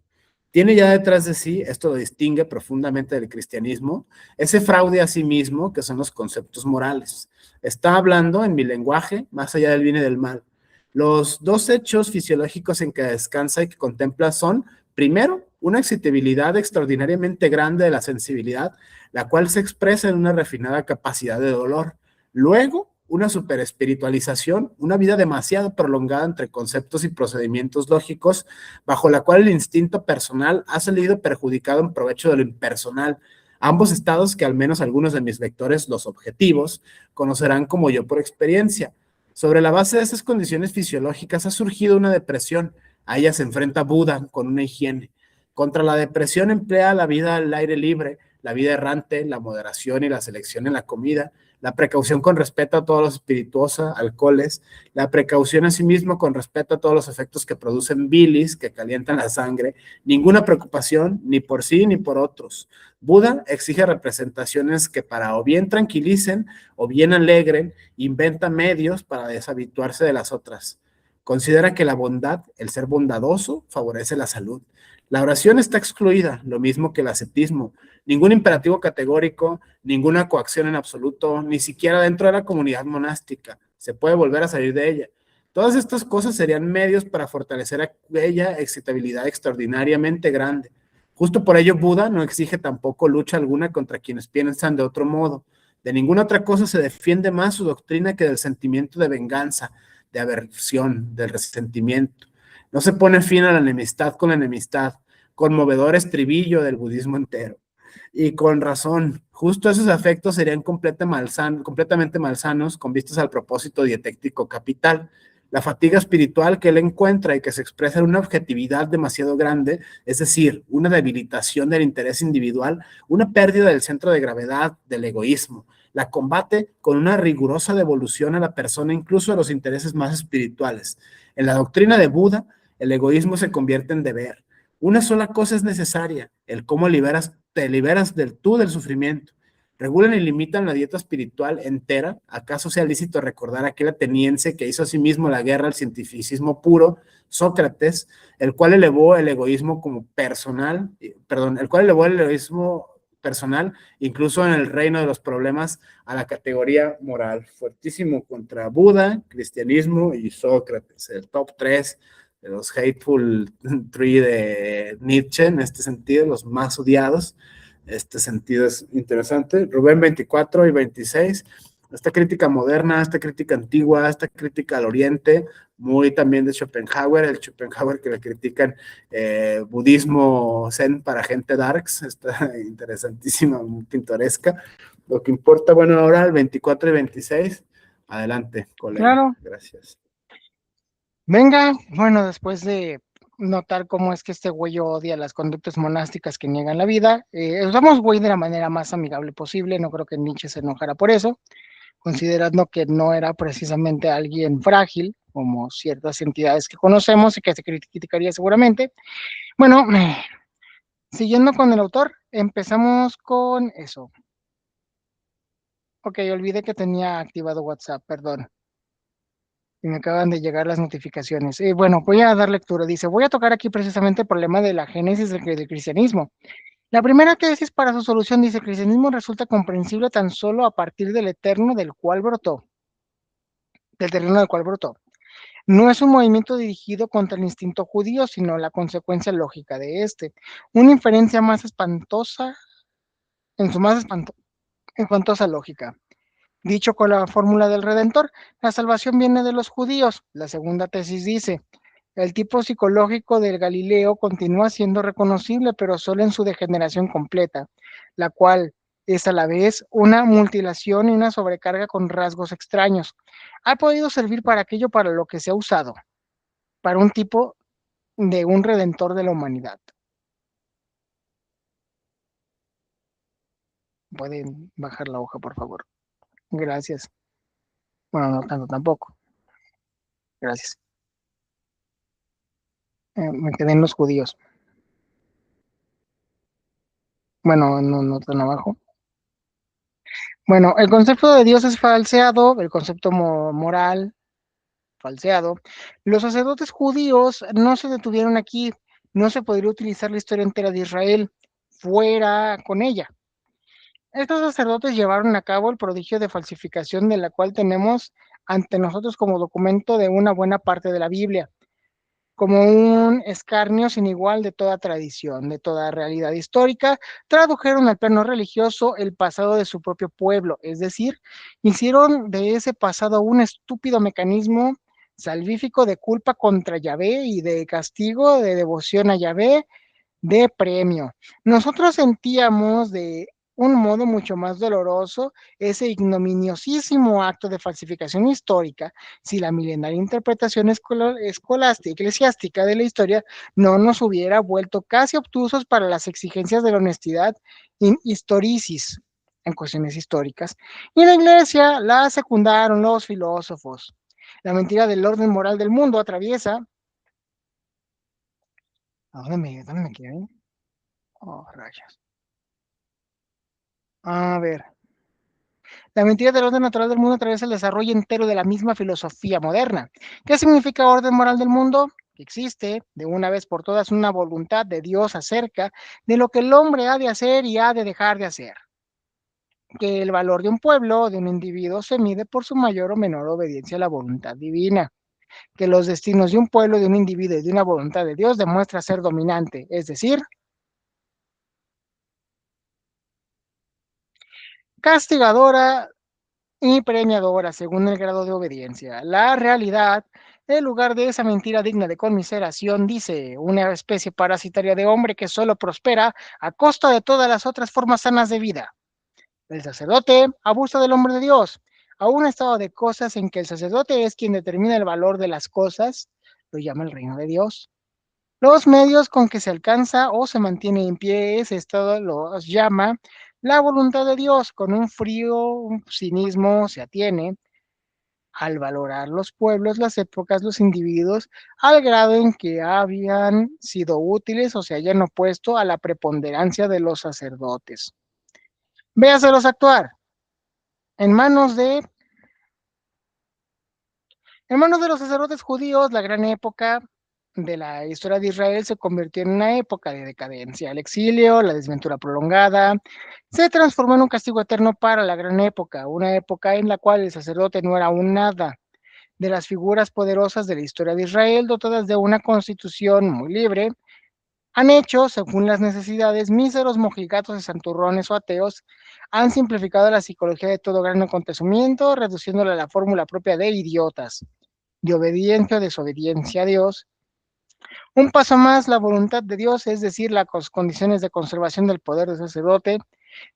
Tiene ya detrás de sí, esto lo distingue profundamente del cristianismo, ese fraude a sí mismo que son los conceptos morales. Está hablando en mi lenguaje, más allá del bien y del mal. Los dos hechos fisiológicos en que descansa y que contempla son, primero, una excitabilidad extraordinariamente grande de la sensibilidad, la cual se expresa en una refinada capacidad de dolor. Luego, una superespiritualización, una vida demasiado prolongada entre conceptos y procedimientos lógicos, bajo la cual el instinto personal ha salido perjudicado en provecho de lo impersonal. Ambos estados que al menos algunos de mis lectores, los objetivos, conocerán como yo por experiencia. Sobre la base de esas condiciones fisiológicas ha surgido una depresión. A ella se enfrenta Buda con una higiene. Contra la depresión emplea la vida al aire libre, la vida errante, la moderación y la selección en la comida, la precaución con respecto a todos los espirituosos, alcoholes, la precaución asimismo con respecto a todos los efectos que producen bilis, que calientan la sangre, ninguna preocupación ni por sí ni por otros. Buda exige representaciones que para o bien tranquilicen o bien alegren, inventa medios para deshabituarse de las otras. Considera que la bondad, el ser bondadoso, favorece la salud. La oración está excluida, lo mismo que el ascetismo. Ningún imperativo categórico, ninguna coacción en absoluto, ni siquiera dentro de la comunidad monástica. Se puede volver a salir de ella. Todas estas cosas serían medios para fortalecer aquella excitabilidad extraordinariamente grande. Justo por ello, Buda no exige tampoco lucha alguna contra quienes piensan de otro modo. De ninguna otra cosa se defiende más su doctrina que del sentimiento de venganza, de aversión, del resentimiento. No se pone fin a la enemistad con la enemistad, conmovedor estribillo del budismo entero. Y con razón, justo esos afectos serían completamente malsanos con vistas al propósito dietéctico capital. La fatiga espiritual que él encuentra y que se expresa en una objetividad demasiado grande, es decir, una debilitación del interés individual, una pérdida del centro de gravedad del egoísmo, la combate con una rigurosa devolución a la persona, incluso a los intereses más espirituales. En la doctrina de Buda, el egoísmo se convierte en deber. Una sola cosa es necesaria, el cómo te liberas del sufrimiento. Regulan y limitan la dieta espiritual entera. ¿Acaso sea lícito recordar a aquel ateniense que hizo a sí mismo la guerra al cientificismo puro, Sócrates, el cual elevó el egoísmo personal, incluso en el reino de los problemas, a la categoría moral? Fuertísimo contra Buda, cristianismo y Sócrates, el top 3 de los Hateful Three de Nietzsche, en este sentido, los más odiados. Este sentido es interesante. Rubén 24 y 26, esta crítica moderna, esta crítica antigua, esta crítica al oriente, muy también de Schopenhauer, el Schopenhauer que le critican budismo zen para gente darks, está interesantísima, muy pintoresca. Lo que importa, bueno, ahora el 24 y 26, adelante, colega. Claro. Gracias. Venga, bueno, después de notar cómo es que este güey odia las conductas monásticas que niegan la vida, usamos güey de la manera más amigable posible, no creo que Nietzsche se enojara por eso, considerando que no era precisamente alguien frágil, como ciertas entidades que conocemos y que se criticaría seguramente. Bueno, siguiendo con el autor, empezamos con eso. Ok, olvidé que tenía activado WhatsApp, perdón. Y me acaban de llegar las notificaciones. Bueno, voy a dar lectura. Dice, voy a tocar aquí precisamente el problema de la génesis del cristianismo. La primera tesis para su solución dice, el cristianismo resulta comprensible tan solo a partir del eterno del cual brotó, del terreno del cual brotó. No es un movimiento dirigido contra el instinto judío, sino la consecuencia lógica de este. Una inferencia más espantosa, en su más espantosa lógica. Dicho con la fórmula del Redentor, la salvación viene de los judíos. La segunda tesis dice, el tipo psicológico del Galileo continúa siendo reconocible, pero solo en su degeneración completa, la cual es a la vez una mutilación y una sobrecarga con rasgos extraños. Ha podido servir para aquello para lo que se ha usado, para un tipo de un redentor de la humanidad. Pueden bajar la hoja, por favor. Gracias. Bueno, no tanto tampoco. Gracias. Me quedé en los judíos. Bueno, no tan abajo. Bueno, el concepto de Dios es falseado, el concepto moral falseado. Los sacerdotes judíos no se detuvieron aquí, no se podría utilizar la historia entera de Israel, fuera con ella. Estos sacerdotes llevaron a cabo el prodigio de falsificación de la cual tenemos ante nosotros como documento de una buena parte de la Biblia, como un escarnio sin igual de toda tradición, de toda realidad histórica, tradujeron al plano religioso el pasado de su propio pueblo, es decir, hicieron de ese pasado un estúpido mecanismo salvífico de culpa contra Yahvé y de castigo, de devoción a Yahvé, de premio. Nosotros sentíamos de un modo mucho más doloroso ese ignominiosísimo acto de falsificación histórica si la milenaria interpretación escolástica, eclesiástica de la historia no nos hubiera vuelto casi obtusos para las exigencias de la honestidad in historicis en cuestiones históricas. Y la iglesia la secundaron los filósofos. La mentira del orden moral del mundo atraviesa. ¿A dónde me quedé? Oh, rayos. A ver. La mentira del orden natural del mundo atraviesa el desarrollo entero de la misma filosofía moderna. ¿Qué significa orden moral del mundo? Que existe, de una vez por todas, una voluntad de Dios acerca de lo que el hombre ha de hacer y ha de dejar de hacer. Que el valor de un pueblo o de un individuo se mide por su mayor o menor obediencia a la voluntad divina. Que los destinos de un pueblo, de un individuo y de una voluntad de Dios demuestra ser dominante, es decir, castigadora y premiadora según el grado de obediencia. La realidad, en lugar de esa mentira digna de conmiseración, dice una especie parasitaria de hombre que solo prospera a costa de todas las otras formas sanas de vida. El sacerdote abusa del hombre de Dios. A un estado de cosas en que el sacerdote es quien determina el valor de las cosas, lo llama el reino de Dios. Los medios con que se alcanza o se mantiene en pie ese estado los llama la voluntad de Dios. Con un frío cinismo se atiene al valorar los pueblos, las épocas, los individuos, al grado en que habían sido útiles o se hayan opuesto a la preponderancia de los sacerdotes. Véaselos actuar en manos de En manos de los sacerdotes judíos, la gran época de la historia de Israel se convirtió en una época de decadencia. El exilio, la desventura prolongada, se transformó en un castigo eterno para la gran época, una época en la cual el sacerdote no era un nada. De las figuras poderosas de la historia de Israel, dotadas de una constitución muy libre, han hecho, según las necesidades, míseros mojigatos de santurrones o ateos, han simplificado la psicología de todo gran acontecimiento, reduciéndola a la fórmula propia de idiotas de obediencia o desobediencia a Dios. Un paso más, la voluntad de Dios, es decir, las condiciones de conservación del poder del sacerdote,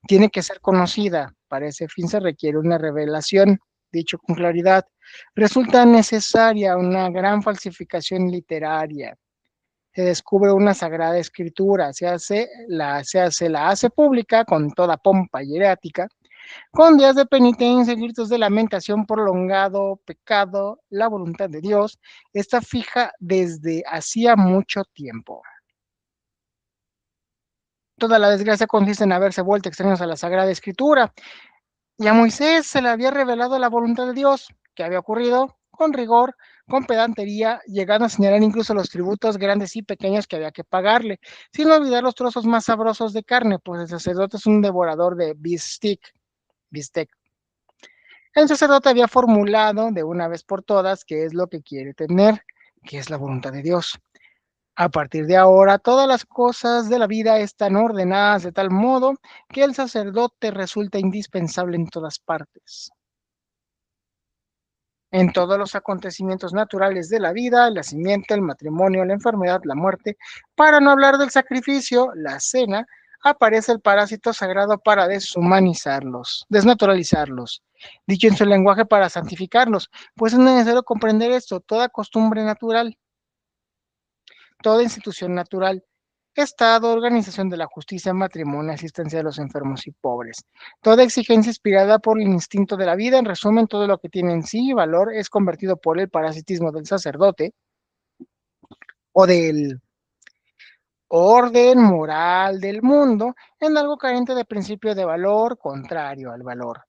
tiene que ser conocida. Para ese fin se requiere una revelación, dicho con claridad. Resulta necesaria una gran falsificación literaria. Se descubre una sagrada escritura, se la hace pública con toda pompa hierática, con días de penitencia y gritos de lamentación, prolongado pecado, la voluntad de Dios está fija desde hacía mucho tiempo. Toda la desgracia consiste en haberse vuelto extraños a la Sagrada Escritura. Y a Moisés se le había revelado la voluntad de Dios. ¿Qué había ocurrido? con rigor, con pedantería, llegando a señalar incluso los tributos grandes y pequeños que había que pagarle, sin olvidar los trozos más sabrosos de carne, pues el sacerdote es un devorador de bistec. El sacerdote había formulado de una vez por todas qué es lo que quiere tener, que es la voluntad de Dios. A partir de ahora, todas las cosas de la vida están ordenadas de tal modo que el sacerdote resulta indispensable en todas partes. En todos los acontecimientos naturales de la vida, el nacimiento, el matrimonio, la enfermedad, la muerte, para no hablar del sacrificio, la cena, aparece el parásito sagrado para deshumanizarlos, desnaturalizarlos, dicho en su lenguaje para santificarlos, pues es necesario comprender esto, toda costumbre natural, toda institución natural, Estado, organización de la justicia, matrimonio, asistencia de los enfermos y pobres. Toda exigencia inspirada por el instinto de la vida, en resumen, todo lo que tiene en sí valor es convertido por el parasitismo del sacerdote o del orden moral del mundo en algo carente de principio de valor, contrario al valor.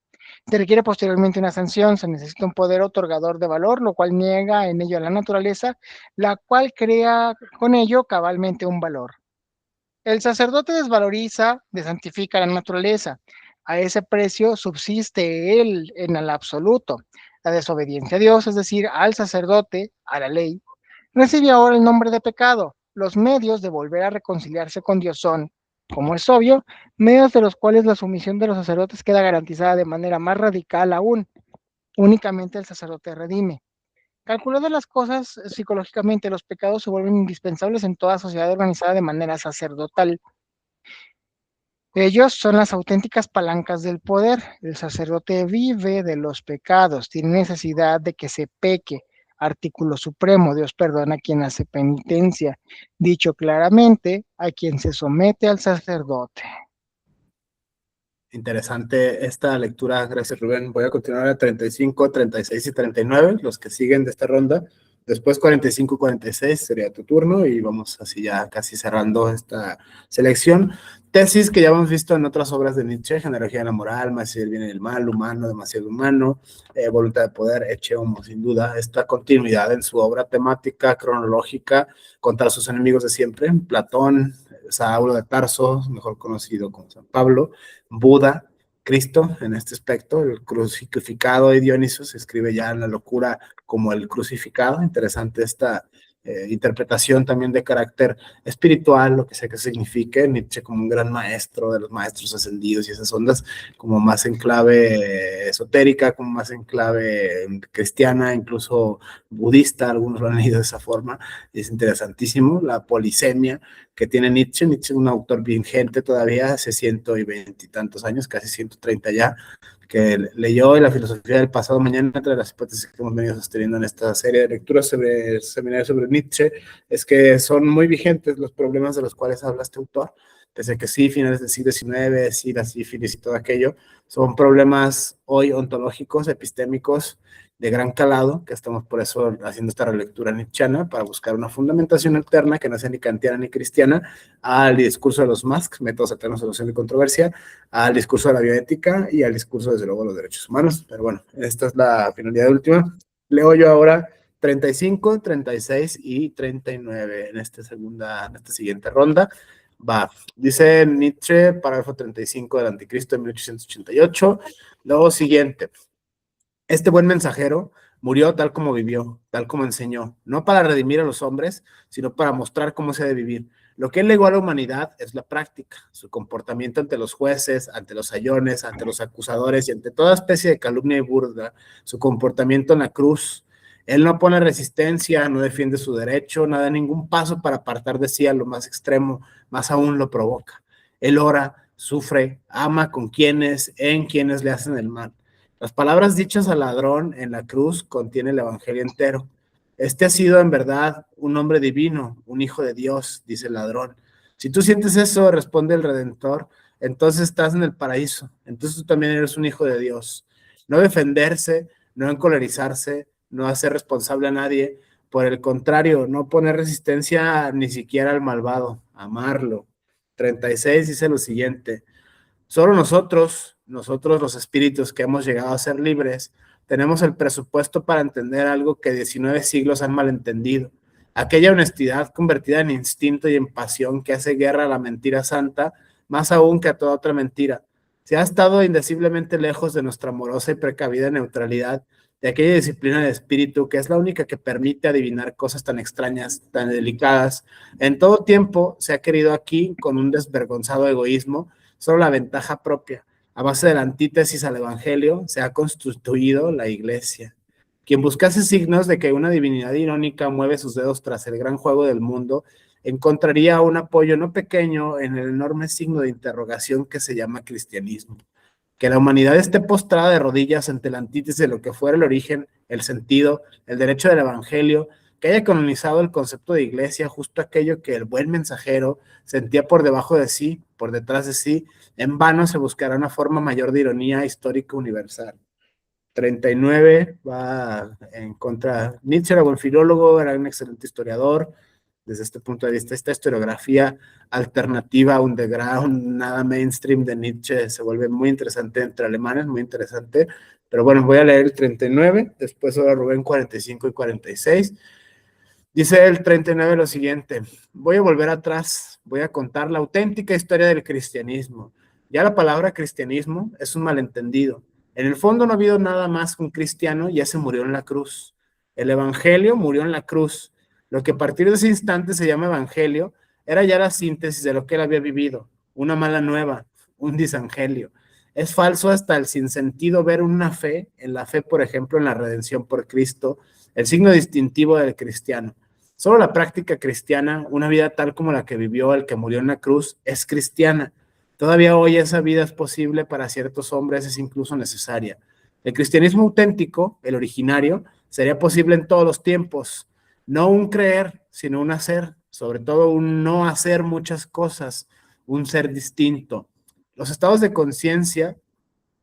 Se requiere posteriormente una sanción, se necesita un poder otorgador de valor, lo cual niega en ello a la naturaleza, la cual crea con ello cabalmente un valor. El sacerdote desvaloriza, desantifica la naturaleza. A ese precio subsiste él en el absoluto. La desobediencia a Dios, es decir, al sacerdote, a la ley, recibe ahora el nombre de pecado. Los medios de volver a reconciliarse con Dios son, como es obvio, medios de los cuales la sumisión de los sacerdotes queda garantizada de manera más radical aún. Únicamente el sacerdote redime. Calculando las cosas psicológicamente, los pecados se vuelven indispensables en toda sociedad organizada de manera sacerdotal. Ellos son las auténticas palancas del poder. El sacerdote vive de los pecados, tiene necesidad de que se peque. Artículo supremo, Dios perdona a quien hace penitencia. Dicho claramente, a quien se somete al sacerdote. Interesante esta lectura, gracias Rubén. Voy a continuar a 35, 36 y 39, los que siguen de esta ronda. Después 45, 46 sería tu turno y vamos así ya casi cerrando esta selección. Tesis que ya hemos visto en otras obras de Nietzsche: Genealogía de la moral, Más el bien y el mal, Humano, demasiado humano, Voluntad de poder, Ecce Homo, sin duda. Esta continuidad en su obra temática, cronológica, contra sus enemigos de siempre: Platón, Saulo de Tarso, mejor conocido como San Pablo, Buda, Cristo, en este aspecto, el crucificado y Dioniso se escribe ya en la locura como el crucificado. Interesante esta interpretación también de carácter espiritual, lo que sea que signifique. Nietzsche como un gran maestro de los maestros ascendidos y esas ondas, como más en clave esotérica, como más en clave cristiana, incluso budista, algunos lo han leído de esa forma. Es interesantísimo la polisemia que tiene Nietzsche. Nietzsche es un autor vigente todavía, hace 120 y tantos años, casi 130 ya, que leyó La filosofía del pasado mañana. Entre las hipótesis que hemos venido sosteniendo en esta serie de lecturas sobre el seminario sobre Nietzsche es que son muy vigentes los problemas de los cuales habla este autor. Desde que sí, finales del siglo XIX, sí, la sífilis y todo aquello, son problemas hoy ontológicos, epistémicos, de gran calado, que estamos por eso haciendo esta relectura nietzscheana, para buscar una fundamentación alterna que no sea ni kantiana ni cristiana al discurso de los Masks, métodos alternos de solución de controversia, al discurso de la bioética y al discurso, desde luego, de los derechos humanos. Pero bueno, esta es la finalidad última. Leo yo ahora 35, 36 y 39 en esta siguiente ronda. Va, dice Nietzsche, parágrafo 35 del Anticristo de 1888, luego siguiente: este buen mensajero murió tal como vivió, tal como enseñó, no para redimir a los hombres, sino para mostrar cómo se debe vivir. Lo que él legó a la humanidad es la práctica, su comportamiento ante los jueces, ante los sayones, ante los acusadores y ante toda especie de calumnia y burla, su comportamiento en la cruz. Él no pone resistencia, no defiende su derecho, no da ningún paso para apartar de sí a lo más extremo, más aún lo provoca. Él ora, sufre, ama en quienes le hacen el mal. Las palabras dichas al ladrón en la cruz contienen el evangelio entero. Este ha sido en verdad un hombre divino, un hijo de Dios, dice el ladrón. Si tú sientes eso, responde el Redentor, entonces estás en el paraíso, entonces tú también eres un hijo de Dios. No defenderse, no encolerizarse, no hacer responsable a nadie, por el contrario, no poner resistencia ni siquiera al malvado, amarlo. 36 dice lo siguiente: solo nosotros los espíritus que hemos llegado a ser libres, tenemos el presupuesto para entender algo que 19 siglos han malentendido. Aquella honestidad convertida en instinto y en pasión que hace guerra a la mentira santa, más aún que a toda otra mentira. Se ha estado indeciblemente lejos de nuestra amorosa y precavida neutralidad, de aquella disciplina de espíritu que es la única que permite adivinar cosas tan extrañas, tan delicadas. En todo tiempo se ha querido aquí, con un desvergonzado egoísmo, solo la ventaja propia. A base de la antítesis al evangelio se ha constituido la iglesia. Quien buscase signos de que una divinidad irónica mueve sus dedos tras el gran juego del mundo, encontraría un apoyo no pequeño en el enorme signo de interrogación que se llama cristianismo. Que la humanidad esté postrada de rodillas ante la antítesis de lo que fuera el origen, el sentido, el derecho del evangelio, que haya colonizado el concepto de iglesia, justo aquello que el buen mensajero sentía por debajo de sí, por detrás de sí, en vano se buscará una forma mayor de ironía histórica universal. 39 va en contra. Nietzsche era buen filólogo, era un excelente historiador. Desde este punto de vista, esta historiografía alternativa, underground, nada mainstream de Nietzsche se vuelve muy interesante entre alemanes, muy interesante. Pero bueno, voy a leer el 39, después ahora Rubén 45 y 46. Dice el 39 lo siguiente: voy a volver atrás, voy a contar la auténtica historia del cristianismo. Ya la palabra cristianismo es un malentendido. En el fondo no ha habido nada más que un cristiano, ya se murió en la cruz. El evangelio murió en la cruz. Lo que a partir de ese instante se llama evangelio era ya la síntesis de lo que él había vivido, una mala nueva, un disangelio. Es falso hasta el sinsentido ver una fe, en la fe, por ejemplo, en la redención por Cristo, el signo distintivo del cristiano. Solo la práctica cristiana, una vida tal como la que vivió el que murió en la cruz, es cristiana. Todavía hoy esa vida es posible para ciertos hombres, es incluso necesaria. El cristianismo auténtico, el originario, sería posible en todos los tiempos. No un creer, sino un hacer, sobre todo un no hacer muchas cosas, un ser distinto. Los estados de conciencia,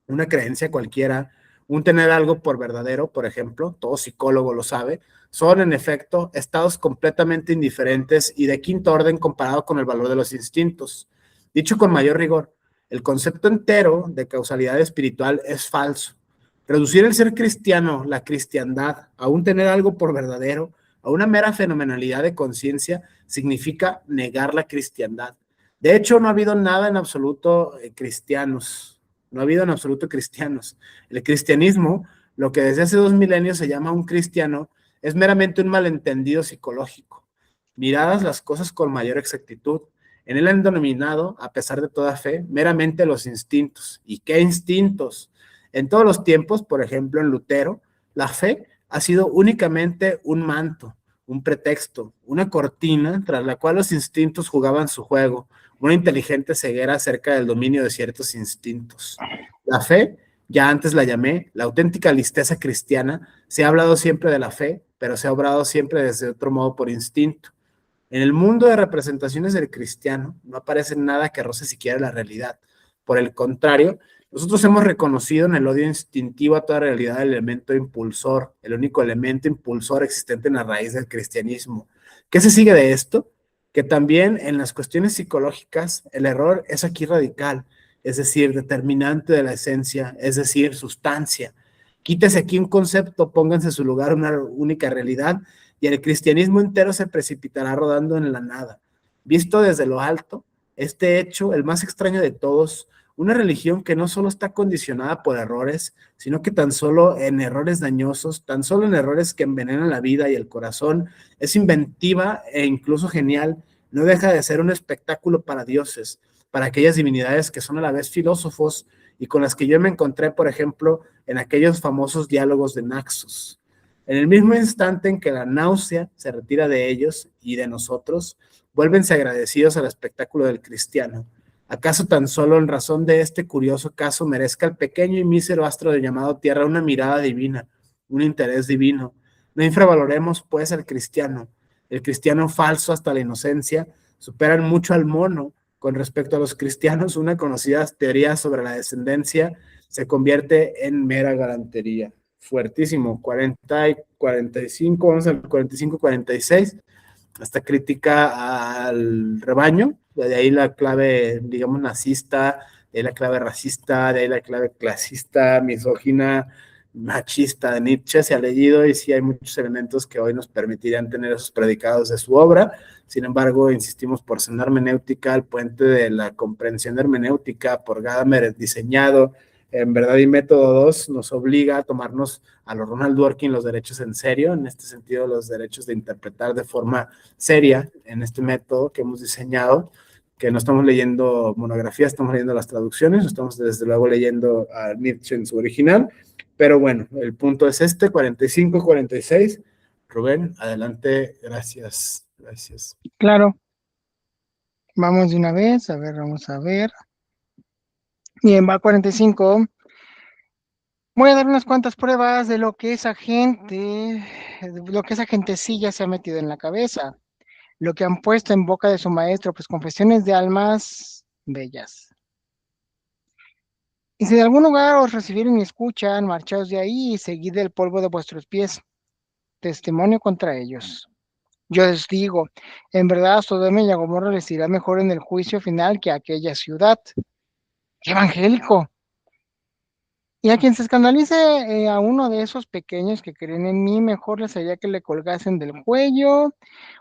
una creencia cualquiera, un tener algo por verdadero, por ejemplo, todo psicólogo lo sabe, son en efecto estados completamente indiferentes y de quinto orden comparado con el valor de los instintos. Dicho con mayor rigor, el concepto entero de causalidad espiritual es falso. Reducir el ser cristiano, la cristiandad, a un tener algo por verdadero, a una mera fenomenalidad de conciencia, significa negar la cristiandad. De hecho, no ha habido nada en absoluto cristianos. No ha habido en absoluto cristianos. El cristianismo, lo que desde hace 2 milenios se llama un cristiano, es meramente un malentendido psicológico. Miradas las cosas con mayor exactitud. En él han denominado, a pesar de toda fe, meramente los instintos. ¿Y qué instintos? En todos los tiempos, por ejemplo, en Lutero, la fe ha sido únicamente un manto, un pretexto, una cortina tras la cual los instintos jugaban su juego, una inteligente ceguera acerca del dominio de ciertos instintos. La fe, ya antes la llamé, la auténtica listeza cristiana, se ha hablado siempre de la fe, pero se ha obrado siempre desde otro modo por instinto. En el mundo de representaciones del cristiano no aparece nada que roce siquiera la realidad. Por el contrario, nosotros hemos reconocido en el odio instintivo a toda realidad el elemento impulsor, el único elemento impulsor existente en la raíz del cristianismo. ¿Qué se sigue de esto? Que también en las cuestiones psicológicas el error es aquí radical, es decir, determinante de la esencia, es decir, sustancia. Quítese aquí un concepto, pónganse en su lugar una única realidad y el cristianismo entero se precipitará rodando en la nada. Visto desde lo alto, este hecho, el más extraño de todos, una religión que no solo está condicionada por errores, sino que tan solo en errores dañosos, tan solo en errores que envenenan la vida y el corazón, es inventiva e incluso genial, no deja de ser un espectáculo para dioses, para aquellas divinidades que son a la vez filósofos y con las que yo me encontré, por ejemplo, en aquellos famosos diálogos de Naxos. En el mismo instante en que la náusea se retira de ellos y de nosotros, vuélvense agradecidos al espectáculo del cristiano. ¿Acaso tan solo en razón de este curioso caso merezca el pequeño y mísero astro de llamado Tierra una mirada divina, un interés divino? No infravaloremos, pues, al cristiano. El cristiano falso hasta la inocencia superan mucho al mono. Con respecto a los cristianos, una conocida teoría sobre la descendencia se convierte en mera galantería. Fuertísimo, 40 y 45, vamos al 45-46. Esta crítica al rebaño, de ahí la clave, digamos, nazista, de ahí la clave racista, de ahí la clave clasista, misógina, machista de Nietzsche se ha leído y sí hay muchos elementos que hoy nos permitirían tener esos predicados de su obra. Sin embargo, insistimos por Senda Hermenéutica, el puente de la comprensión hermenéutica por Gadamer diseñado en Verdad y Método 2 nos obliga a tomarnos a los Ronald Dworkin los derechos en serio, en este sentido los derechos de interpretar de forma seria en este método que hemos diseñado, que no estamos leyendo monografías, estamos leyendo las traducciones, estamos desde luego leyendo a Nietzsche en su original, pero bueno, el punto es este, 45, 46. Rubén, adelante, gracias, gracias. Claro, vamos de una vez, a ver, vamos a ver. Bien, va 45. Voy a dar unas cuantas pruebas de lo que esa gentecilla se ha metido en la cabeza, lo que han puesto en boca de su maestro, pues confesiones de almas bellas. Y si de algún lugar os recibieren y escuchan, marchaos de ahí y seguid el polvo de vuestros pies, testimonio contra ellos. Yo les digo, en verdad, Sodoma y Gomorra les irá mejor en el juicio final que aquella ciudad. ¡Qué evangélico! Y a quien se escandalice a uno de esos pequeños que creen en mí, mejor les haría que le colgasen del cuello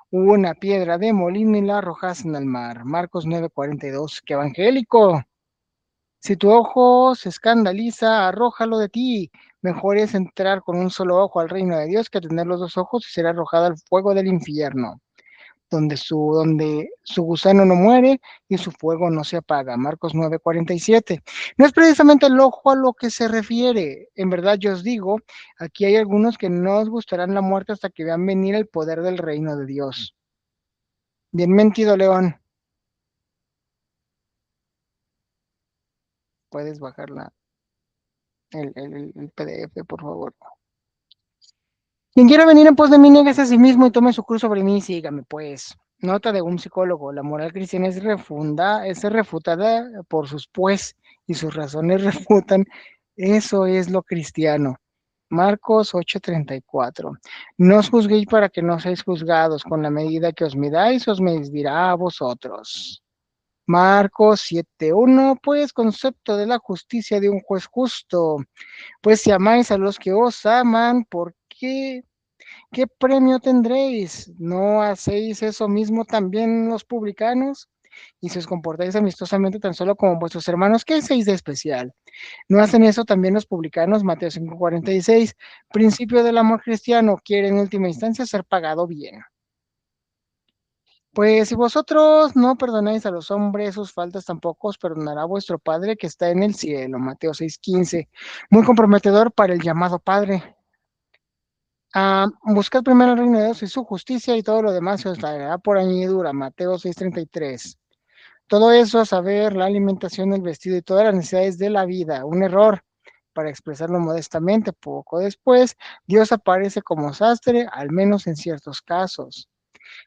una piedra de molino y la arrojasen al mar. Marcos 9:42. ¡Qué evangélico! Si tu ojo se escandaliza, arrójalo de ti. Mejor es entrar con un solo ojo al reino de Dios que tener los dos ojos y ser arrojado al fuego del infierno, donde su gusano no muere y su fuego no se apaga. Marcos 9:47. No es precisamente el ojo a lo que se refiere. En verdad yo os digo, aquí hay algunos que no os gustarán la muerte hasta que vean venir el poder del reino de Dios. Bien mentido, León. Puedes bajar el PDF, por favor. Quien quiera venir en pos de mí, nieguese a sí mismo y tome su cruz sobre mí y sígame, pues. Nota de un psicólogo: la moral cristiana es refutada por sus pues, y sus razones refutan. Eso es lo cristiano. Marcos 8:34. No os juzguéis para que no seáis juzgados. Con la medida que os midáis, os medirá a vosotros. Marcos 7:1. Pues concepto de la justicia de un juez justo. Pues si amáis a los que os aman, ¿por qué? ¿Qué premio tendréis? ¿No hacéis eso mismo también los publicanos? Y si os comportáis amistosamente tan solo como vuestros hermanos, ¿qué hacéis de especial? ¿No hacen eso también los publicanos? Mateo 5:46. Principio del amor cristiano: quiere en última instancia ser pagado bien. Pues si vosotros no perdonáis a los hombres sus faltas, tampoco os perdonará vuestro Padre que está en el cielo. Mateo 6:15. Muy comprometedor para el llamado Padre. Buscad primero el reino de Dios y su justicia, y todo lo demás se os dará por añadidura. Mateo 6:33. Todo eso, a saber, la alimentación, el vestido y todas las necesidades de la vida. Un error. Para expresarlo modestamente, poco después, Dios aparece como sastre, al menos en ciertos casos.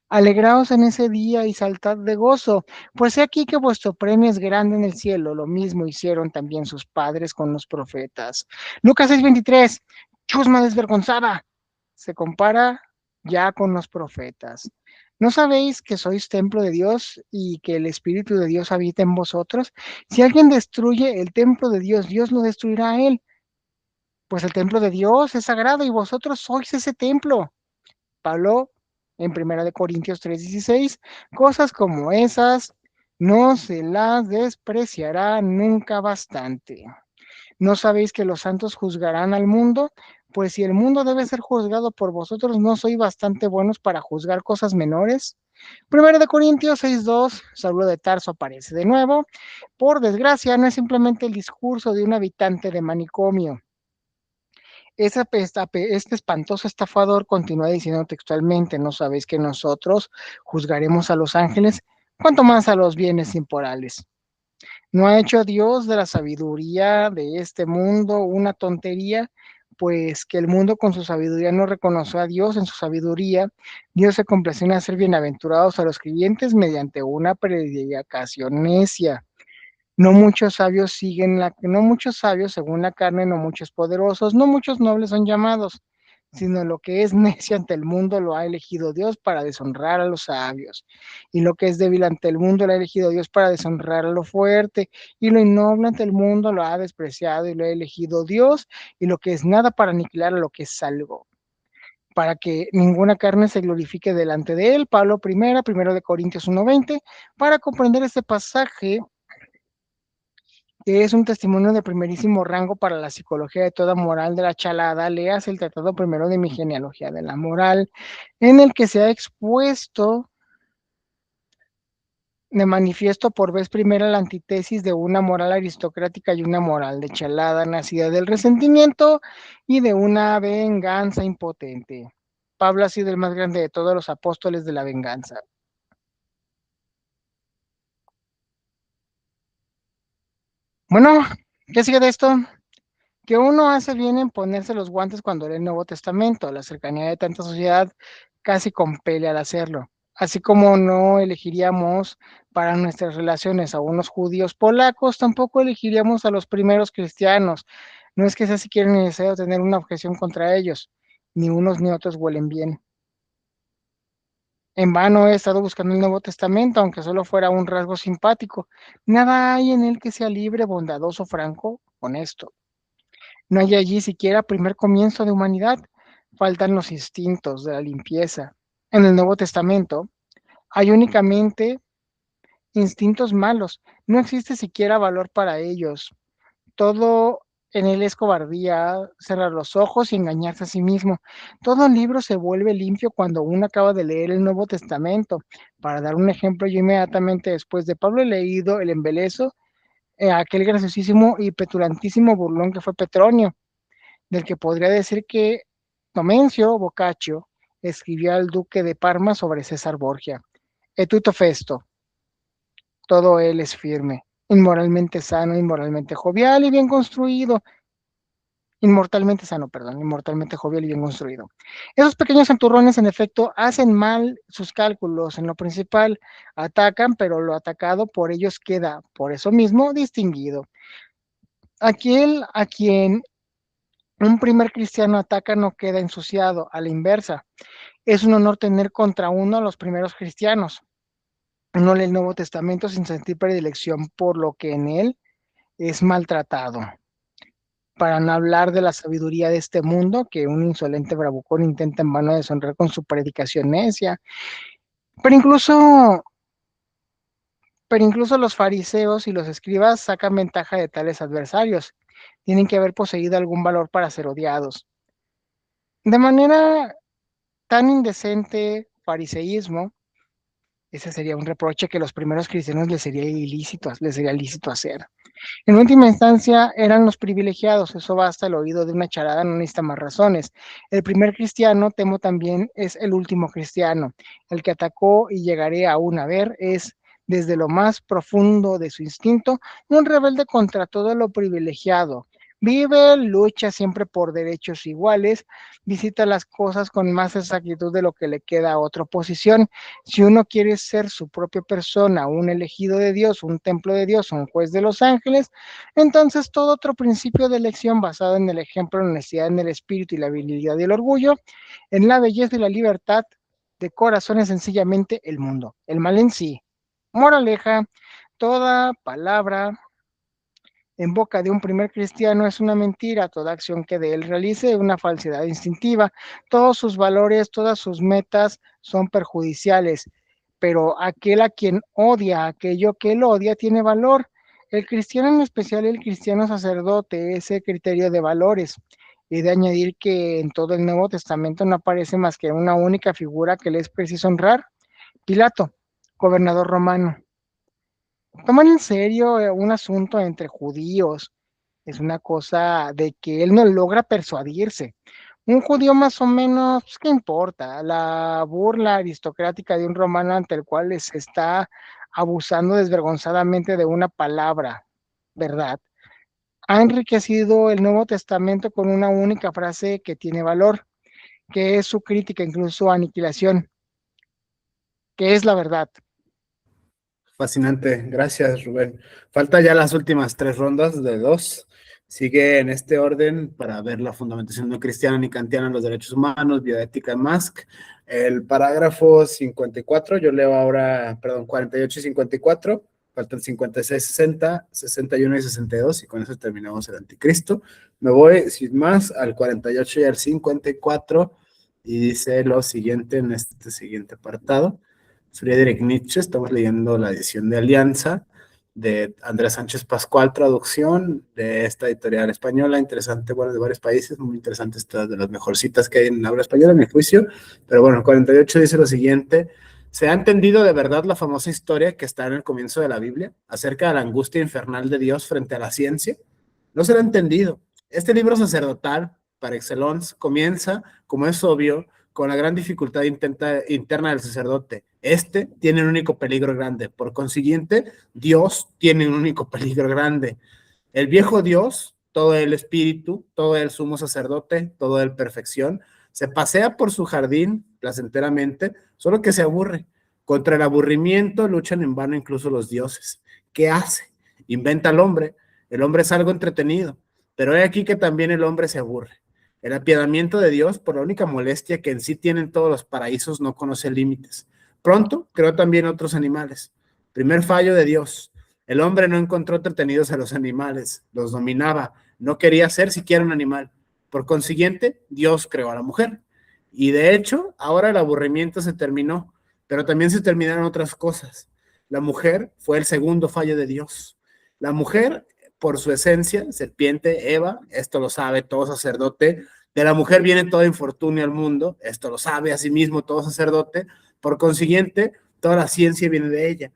Alegraos en ese día y saltad de gozo, pues he aquí que vuestro premio es grande en el cielo. Lo mismo hicieron también sus padres con los profetas. Lucas 6:23. Chusma desvergonzada. Se compara ya con los profetas. ¿No sabéis que sois templo de Dios y que el Espíritu de Dios habita en vosotros? Si alguien destruye el templo de Dios, Dios lo destruirá a él. Pues el templo de Dios es sagrado y vosotros sois ese templo. Pablo en 1 Corintios 3:16. Cosas como esas no se las despreciará nunca bastante. ¿No sabéis que los santos juzgarán al mundo? Pues si el mundo debe ser juzgado por vosotros, ¿no sois bastante buenos para juzgar cosas menores? 1 Corintios 6:2. Saulo de Tarso aparece de nuevo. Por desgracia, no es simplemente el discurso de un habitante de manicomio. Este espantoso estafador continúa diciendo textualmente: ¿no sabéis que nosotros juzgaremos a los ángeles? ¿Cuánto más a los bienes temporales? ¿No ha hecho Dios de la sabiduría de este mundo una tontería? Pues que el mundo con su sabiduría no reconoció a Dios en su sabiduría. Dios se complació en hacer bienaventurados a los creyentes mediante una predicación necia. No muchos sabios según la carne, no muchos poderosos, no muchos nobles son llamados. sino lo que es necio ante el mundo lo ha elegido Dios para deshonrar a los sabios, y lo que es débil ante el mundo lo ha elegido Dios para deshonrar a lo fuerte, y lo innoble ante el mundo lo ha despreciado y lo ha elegido Dios, y lo que es nada para aniquilar a lo que es algo, para que ninguna carne se glorifique delante de él. Pablo primero de Corintios 1:20. Para comprender este pasaje, que es un testimonio de primerísimo rango para la psicología de toda moral de la chalada, leas el tratado primero de mi genealogía de la moral, en el que se ha expuesto de manifiesto por vez primera la antítesis de una moral aristocrática y una moral de chalada, nacida del resentimiento y de una venganza impotente. Pablo ha sido el más grande de todos los apóstoles de la venganza. Bueno, ¿qué sigue de esto? Que uno hace bien en ponerse los guantes cuando lee el Nuevo Testamento. La cercanía de tanta sociedad casi compele al hacerlo. Así como no elegiríamos para nuestras relaciones a unos judíos polacos, tampoco elegiríamos a los primeros cristianos. No es que sea siquiera necesario tener una objeción contra ellos. Ni unos ni otros huelen bien. En vano he estado buscando el Nuevo Testamento, aunque solo fuera un rasgo simpático. Nada hay en él que sea libre, bondadoso, franco, honesto. No hay allí siquiera primer comienzo de humanidad. Faltan los instintos de la limpieza. En el Nuevo Testamento hay únicamente instintos malos. No existe siquiera valor para ellos. Todo en él es cobardía, cerrar los ojos y engañarse a sí mismo. Todo libro se vuelve limpio cuando uno acaba de leer el Nuevo Testamento. Para dar un ejemplo, yo inmediatamente después de Pablo he leído el embelezo, aquel graciosísimo y petulantísimo burlón que fue Petronio, del que podría decir que Domencio Boccaccio escribió al duque de Parma sobre César Borgia. Et tutto festo, todo él es firme, inmoralmente sano, inmoralmente jovial y bien construido. Inmortalmente sano, perdón, inmortalmente jovial y bien construido. Esos pequeños santurrones, en efecto, hacen mal sus cálculos en lo principal, atacan, pero lo atacado por ellos queda, por eso mismo, distinguido. Aquel a quien un primer cristiano ataca no queda ensuciado, a la inversa. Es un honor tener contra uno a los primeros cristianos. Uno lee el Nuevo Testamento sin sentir predilección por lo que en él es maltratado. Para no hablar de la sabiduría de este mundo, que un insolente bravucón intenta en vano deshonrar con su predicación necia. Pero incluso, pero incluso los fariseos y los escribas sacan ventaja de tales adversarios. Tienen que haber poseído algún valor para ser odiados. De manera tan indecente fariseísmo, ese sería un reproche que los primeros cristianos les sería lícito hacer. En última instancia, eran los privilegiados, eso basta, el oído de una charada no necesita más razones. El primer cristiano, temo también, es el último cristiano. El que atacó y llegaré aún a ver es, desde lo más profundo de su instinto, un rebelde contra todo lo privilegiado. Vive, lucha siempre por derechos iguales, visita las cosas con más exactitud de lo que le queda a otra oposición. Si uno quiere ser su propia persona, un elegido de Dios, un templo de Dios, un juez de los ángeles, entonces todo otro principio de elección basado en el ejemplo, la honestidad en el espíritu y la habilidad y el orgullo, en la belleza y la libertad de corazón es sencillamente el mundo, el mal en sí. Moraleja, toda palabra en boca de un primer cristiano es una mentira, toda acción que de él realice es una falsedad instintiva, todos sus valores, todas sus metas son perjudiciales, pero aquel a quien odia aquello que él odia tiene valor. El cristiano, en especial el cristiano sacerdote, ese criterio de valores. Y de añadir que en todo el Nuevo Testamento no aparece más que una única figura que le es preciso honrar: Pilato, gobernador romano. Tomar en serio un asunto entre judíos es una cosa de que él no logra persuadirse. Un judío más o menos, pues, ¿qué importa? La burla aristocrática de un romano ante el cual les está abusando desvergonzadamente de una palabra, ¿verdad? Ha enriquecido el Nuevo Testamento con una única frase que tiene valor, que es su crítica, incluso aniquilación, que es la verdad. Fascinante, gracias Rubén. Falta ya las últimas tres rondas de dos. Sigue en este orden para ver la fundamentación no cristiana ni kantiana en los derechos humanos, bioética de Musk. El parágrafo 54, yo leo ahora, perdón, 48 y 54, faltan 56, 60, 61 y 62, y con eso terminamos el anticristo. Me voy, sin más, al 48 y al 54, y dice lo siguiente en este siguiente apartado. Friedrich Nietzsche, estamos leyendo la edición de Alianza, de Andrés Sánchez Pascual, traducción de esta editorial española, interesante, bueno, de varios países, muy interesante, esta de las mejorcitas que hay en habla española, en mi juicio, pero bueno, el 48 dice lo siguiente: ¿se ha entendido de verdad la famosa historia que está en el comienzo de la Biblia, acerca de la angustia infernal de Dios frente a la ciencia? No se lo ha entendido. Este libro sacerdotal, par excellence, comienza, como es obvio, con la gran dificultad interna del sacerdote. Este tiene un único peligro grande. Por consiguiente, Dios tiene un único peligro grande. El viejo Dios, todo el espíritu, todo el sumo sacerdote, todo el perfección, se pasea por su jardín placenteramente, solo que se aburre. Contra el aburrimiento luchan en vano incluso los dioses. ¿Qué hace? Inventa al hombre. El hombre es algo entretenido, pero he aquí que también el hombre se aburre. El apiadamiento de Dios, por la única molestia que en sí tienen todos los paraísos, no conoce límites. Pronto creó también otros animales. Primer fallo de Dios: el hombre no encontró entretenidos a los animales, los dominaba, no quería ser siquiera un animal. Por consiguiente, Dios creó a la mujer. Y de hecho, ahora el aburrimiento se terminó, pero también se terminaron otras cosas. La mujer fue el segundo fallo de Dios. La mujer, por su esencia, serpiente, Eva, esto lo sabe todo sacerdote, de la mujer viene todo infortunio al mundo, esto lo sabe asimismo todo sacerdote, por consiguiente, toda la ciencia viene de ella.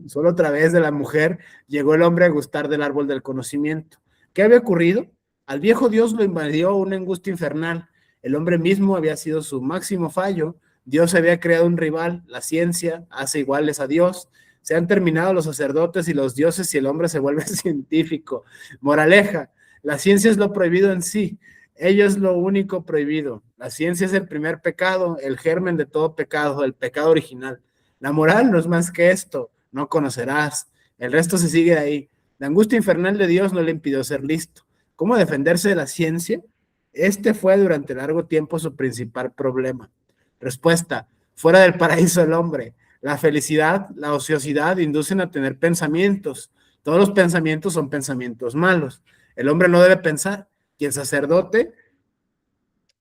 Solo a través de la mujer llegó el hombre a gustar del árbol del conocimiento. ¿Qué había ocurrido? Al viejo Dios lo invadió una angustia infernal. El hombre mismo había sido su máximo fallo. Dios había creado un rival, la ciencia hace iguales a Dios. Se han terminado los sacerdotes y los dioses y el hombre se vuelve científico. Moraleja: la ciencia es lo prohibido en sí. Ello es lo único prohibido. La ciencia es el primer pecado, el germen de todo pecado, el pecado original. La moral no es más que esto: no conocerás. El resto se sigue de ahí. La angustia infernal de Dios no le impidió ser listo. ¿Cómo defenderse de la ciencia? Este fue durante largo tiempo su principal problema. Respuesta: fuera del paraíso del hombre. La felicidad, la ociosidad inducen a tener pensamientos. Todos los pensamientos son pensamientos malos. El hombre no debe pensar. Y el sacerdote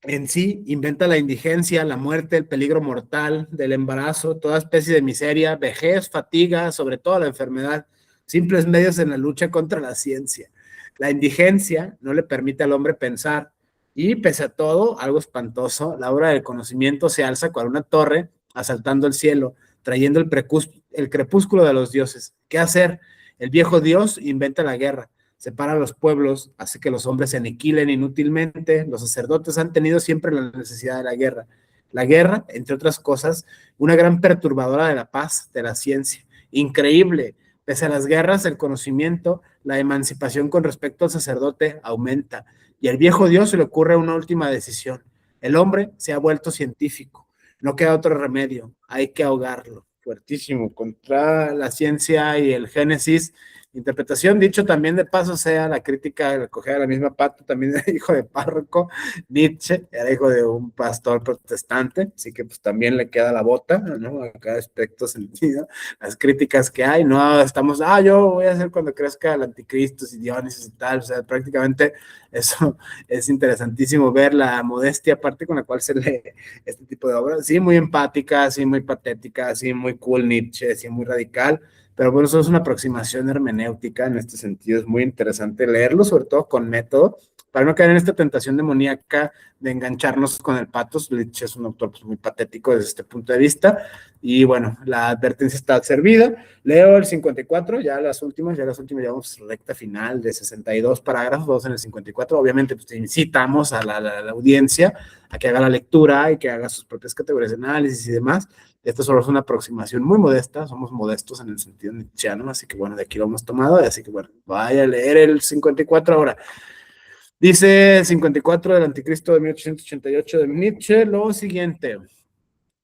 en sí inventa la indigencia, la muerte, el peligro mortal del embarazo, toda especie de miseria, vejez, fatiga, sobre todo la enfermedad, simples medios en la lucha contra la ciencia. La indigencia no le permite al hombre pensar, y pese a todo, algo espantoso, la obra del conocimiento se alza cual una torre, asaltando el cielo, trayendo el crepúsculo de los dioses. ¿Qué hacer? El viejo Dios inventa la guerra, separa a los pueblos, hace que los hombres se aniquilen inútilmente. Los sacerdotes han tenido siempre la necesidad de la guerra. La guerra, entre otras cosas, una gran perturbadora de la paz, de la ciencia. Increíble. Pese a las guerras, el conocimiento, la emancipación con respecto al sacerdote aumenta. Y al viejo Dios se le ocurre una última decisión. El hombre se ha vuelto científico. No queda otro remedio. Hay que ahogarlo. Fuertísimo. Contra la ciencia y el Génesis. Interpretación, dicho también de paso sea, la crítica recogida de la misma pata, también era hijo de párroco. Nietzsche era hijo de un pastor protestante, así que pues también le queda la bota, ¿no? A cada aspecto sentido, las críticas que hay, no estamos, yo voy a hacer cuando crezca el anticristo y Diónesis y tal, o sea, prácticamente eso es interesantísimo ver la modestia aparte con la cual se lee este tipo de obras, sí, muy empática, sí, muy patética, sí, muy cool Nietzsche, sí, muy radical. Pero bueno, eso es una aproximación hermenéutica en este sentido. Es muy interesante leerlo, sobre todo con método, para no caer en esta tentación demoníaca de engancharnos con el patos. Nietzsche es un autor pues, muy patético desde este punto de vista. Y bueno, la advertencia está servida. Leo el 54, ya las últimas, llevamos recta final de 62 parágrafos, dos en el 54. Obviamente, pues incitamos a la audiencia a que haga la lectura y que haga sus propias categorías de análisis y demás. Esto solo es una aproximación muy modesta, somos modestos en el sentido nietzscheano, así que bueno, de aquí lo hemos tomado, así que bueno, vaya a leer el 54 ahora. Dice el 54 del Anticristo de 1888 de Nietzsche lo siguiente: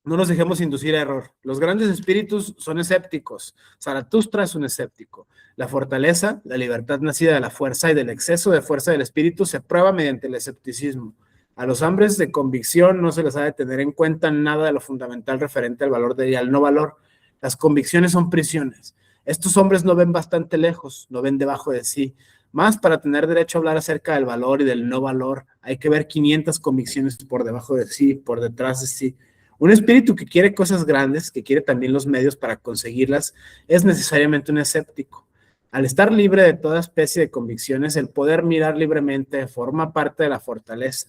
No nos dejemos inducir a error. Los grandes espíritus son escépticos. Zaratustra es un escéptico. La fortaleza, la libertad nacida de la fuerza y del exceso de fuerza del espíritu se prueba mediante el escepticismo. A los hombres de convicción no se les ha de tener en cuenta nada de lo fundamental referente al valor y al no valor. Las convicciones son prisiones. Estos hombres no ven bastante lejos, no ven debajo de sí. Más para tener derecho a hablar acerca del valor y del no valor, hay que ver 500 convicciones por debajo de sí, por detrás de sí. Un espíritu que quiere cosas grandes, que quiere también los medios para conseguirlas, es necesariamente un escéptico. Al estar libre de toda especie de convicciones, el poder mirar libremente forma parte de la fortaleza.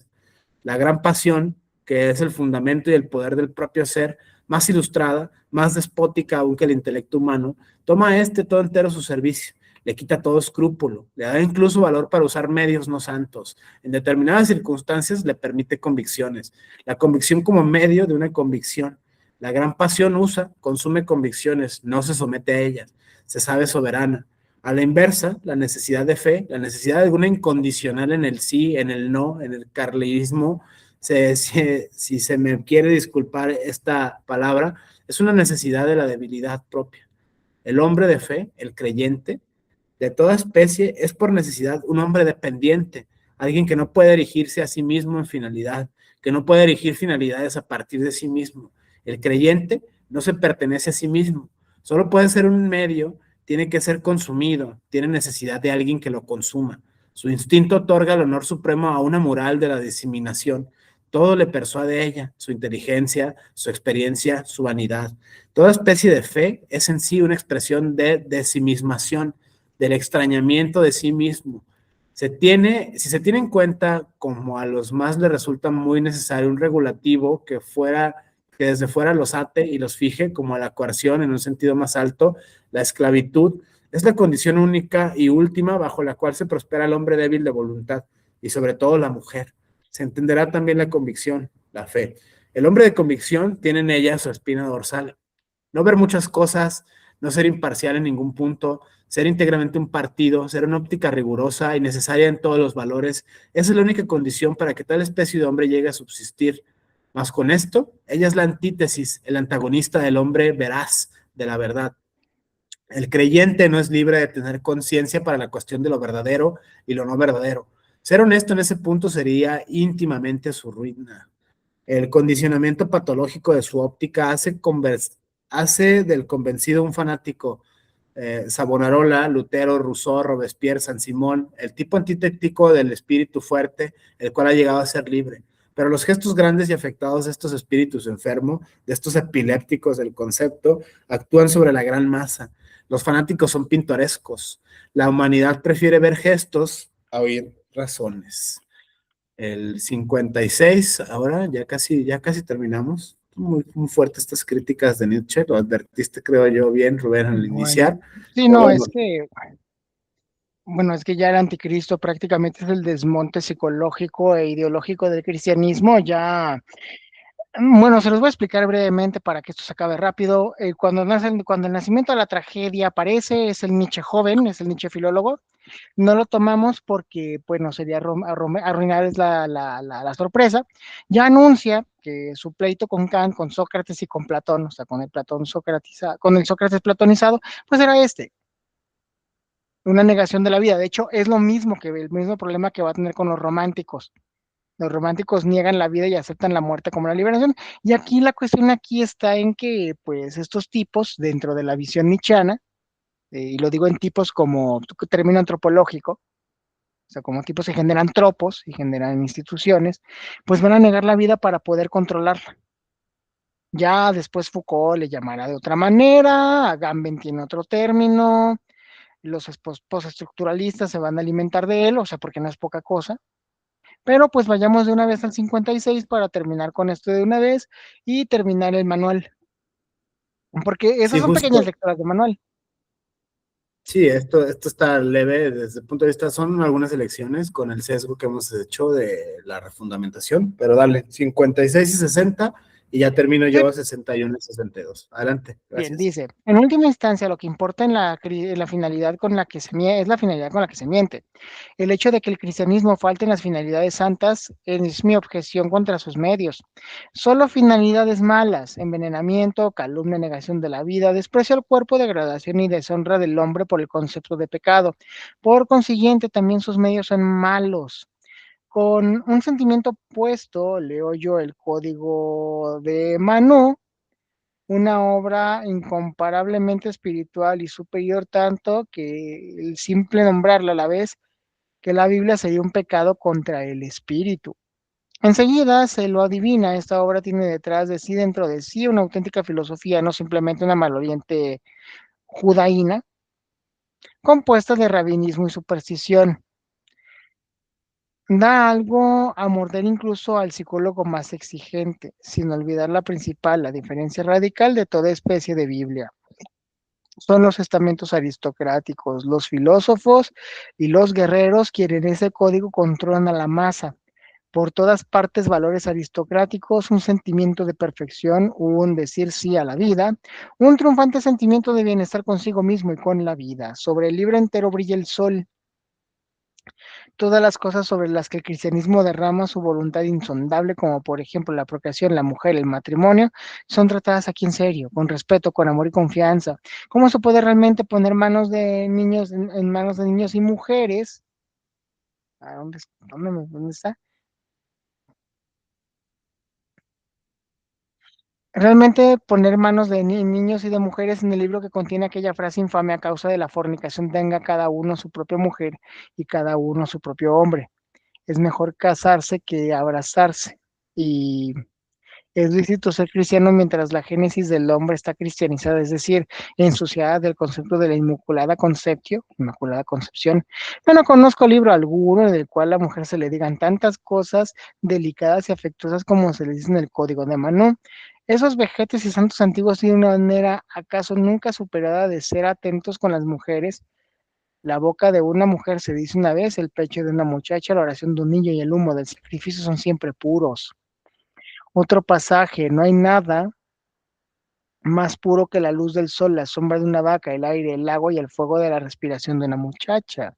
La gran pasión, que es el fundamento y el poder del propio ser, más ilustrada, más despótica aún que el intelecto humano, toma a todo entero su servicio. Le quita todo escrúpulo, le da incluso valor para usar medios no santos. En determinadas circunstancias le permite convicciones. La convicción como medio de una convicción. La gran pasión usa, consume convicciones, no se somete a ellas, se sabe soberana. A la inversa, la necesidad de fe, la necesidad de una incondicional en el sí, en el no, en el carlismo, si se me quiere disculpar esta palabra, es una necesidad de la debilidad propia. El hombre de fe, el creyente, de toda especie, es por necesidad un hombre dependiente, alguien que no puede erigirse a sí mismo en finalidad, que no puede erigir finalidades a partir de sí mismo. El creyente no se pertenece a sí mismo, solo puede ser un medio, tiene que ser consumido, tiene necesidad de alguien que lo consuma. Su instinto otorga el honor supremo a una moral de la diseminación. Todo le persuade a ella, su inteligencia, su experiencia, su vanidad. Toda especie de fe es en sí una expresión de desinmismación, del extrañamiento de sí mismo. Si se tiene en cuenta como a los más les resulta muy necesario un regulativo que desde fuera los ate y los fije, como a la coerción en un sentido más alto, la esclavitud es la condición única y última bajo la cual se prospera el hombre débil de voluntad y sobre todo la mujer. Se entenderá también la convicción, la fe. El hombre de convicción tiene en ella su espina dorsal. No ver muchas cosas, no ser imparcial en ningún punto, ser íntegramente un partido, ser una óptica rigurosa y necesaria en todos los valores, esa es la única condición para que tal especie de hombre llegue a subsistir. Mas con esto, ella es la antítesis, el antagonista del hombre veraz, de la verdad. El creyente no es libre de tener conciencia para la cuestión de lo verdadero y lo no verdadero. Ser honesto en ese punto sería íntimamente su ruina. El condicionamiento patológico de su óptica hace del convencido un fanático. Savonarola, Lutero, Rousseau, Robespierre, San Simón, el tipo antitético del espíritu fuerte, el cual ha llegado a ser libre. Pero los gestos grandes y afectados de estos espíritus enfermos, de estos epilépticos del concepto, actúan sobre la gran masa. Los fanáticos son pintorescos. La humanidad prefiere ver gestos a oír razones. El 56, ahora ya casi terminamos. Muy fuertes estas críticas de Nietzsche, lo advertiste, creo yo, bien, Rubén, al iniciar. Sí, no, es que, bueno, es que ya el anticristo prácticamente es el desmonte psicológico e ideológico del cristianismo. Ya, bueno, se los voy a explicar brevemente para que esto se acabe rápido. Cuando el nacimiento de la tragedia aparece, es el Nietzsche joven, es el Nietzsche filólogo. No lo tomamos porque, bueno, sería arruinarles la sorpresa. Ya anuncia que su pleito con Kant, con Sócrates y con Platón, o sea, con el Sócrates platonizado, pues era una negación de la vida. De hecho, es lo mismo el mismo problema que va a tener con los románticos. Los románticos niegan la vida y aceptan la muerte como la liberación. Y aquí la cuestión aquí está en que, pues, estos tipos, dentro de la visión nietzscheana, y lo digo en tipos como término antropológico, o sea, como tipos que generan tropos y generan instituciones, pues van a negar la vida para poder controlarla. Ya después Foucault le llamará de otra manera, Agamben tiene otro término, los postestructuralistas se van a alimentar de él, o sea, porque no es poca cosa. Pero pues vayamos de una vez al 56 para terminar con esto de una vez y terminar el manual. Porque esas Sí, son pequeñas justo. lecturas de manual. Sí, esto está leve desde el punto de vista, son algunas elecciones con el sesgo que hemos hecho de la refundamentación, pero dale, 56 y 60, Y ya termino Sí. yo 61 y 62. Adelante, Bien, gracias. dice, en última instancia, lo que importa en la finalidad con la que se miente, es la finalidad con la que se miente. El hecho de que el cristianismo falte en las finalidades santas es mi objeción contra sus medios. Solo finalidades malas, envenenamiento, calumnia, negación de la vida, desprecio al cuerpo, degradación y deshonra del hombre por el concepto de pecado. Por consiguiente, también sus medios son malos. Con un sentimiento opuesto, leo yo el Código de Manú, una obra incomparablemente espiritual y superior tanto que el simple nombrarla a la vez que la Biblia sería un pecado contra el espíritu. Enseguida se lo adivina, esta obra tiene detrás de sí, dentro de sí, una auténtica filosofía, no simplemente una maloliente judaína, compuesta de rabinismo y superstición. Da algo a morder incluso al psicólogo más exigente, sin olvidar la principal, la diferencia radical de toda especie de Biblia. Son los estamentos aristocráticos, los filósofos y los guerreros quienes ese código controlan a la masa. Por todas partes valores aristocráticos, un sentimiento de perfección, un decir sí a la vida, un triunfante sentimiento de bienestar consigo mismo y con la vida. Sobre el libro entero brilla el sol. Todas las cosas sobre las que el cristianismo derrama su voluntad insondable, como por ejemplo la procreación, la mujer, el matrimonio, son tratadas aquí en serio, con respeto, con amor y confianza. ¿Cómo se puede realmente poner manos de niños en manos de niños y mujeres? ¿A dónde está? Realmente poner manos de niños y de mujeres en el libro que contiene aquella frase infame a causa de la fornicación tenga cada uno su propia mujer y cada uno su propio hombre. Es mejor casarse que abrazarse. Y es lícito ser cristiano mientras la génesis del hombre está cristianizada, es decir, ensuciada del concepto de la Inmaculada Concepción. Yo no conozco libro alguno en el cual a la mujer se le digan tantas cosas delicadas y afectuosas como se le dice en el Código de Manú. Esos vejetes y santos antiguos tienen una manera acaso nunca superada de ser atentos con las mujeres. La boca de una mujer se dice una vez, el pecho de una muchacha, la oración de un niño y el humo del sacrificio son siempre puros. Otro pasaje, no hay nada más puro que la luz del sol, la sombra de una vaca, el aire, el agua y el fuego de la respiración de una muchacha.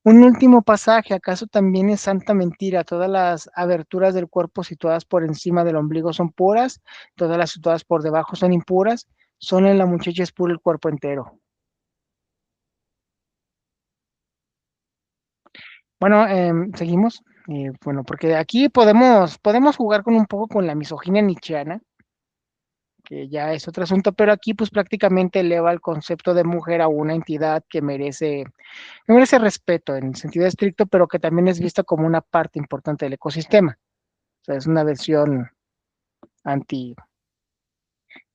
Un último pasaje, ¿acaso también es santa mentira? Todas las aberturas del cuerpo situadas por encima del ombligo son puras, todas las situadas por debajo son impuras, solo en la muchacha es puro el cuerpo entero. Bueno, seguimos. Bueno, porque aquí podemos jugar con un poco con la misoginia nietzscheana, que ya es otro asunto, pero aquí pues prácticamente eleva el concepto de mujer a una entidad que merece respeto en sentido estricto, pero que también es vista como una parte importante del ecosistema. O sea, es una versión anti,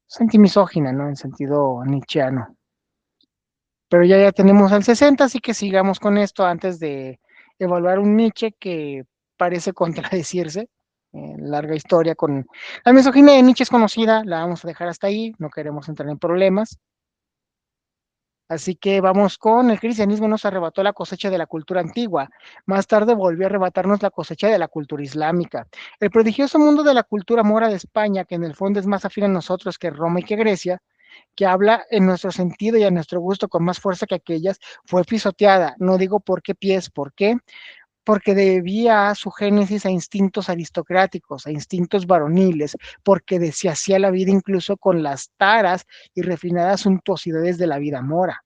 es antimisógina, ¿no? En sentido nietzscheano. Pero ya tenemos al 60, así que sigamos con esto antes de evaluar un Nietzsche que parece contradecirse. Larga historia con la misoginia de Nietzsche es conocida, la vamos a dejar hasta ahí, no queremos entrar en problemas. Así que vamos con el cristianismo nos arrebató la cosecha de la cultura antigua. Más tarde volvió a arrebatarnos la cosecha de la cultura islámica. El prodigioso mundo de la cultura mora de España, que en el fondo es más afín a nosotros que Roma y que Grecia, que habla en nuestro sentido y a nuestro gusto con más fuerza que aquellas, fue pisoteada. No digo por qué pies, ¿por qué? Porque debía su génesis a instintos aristocráticos, a instintos varoniles, porque deshacía la vida incluso con las taras y refinadas suntuosidades de la vida mora.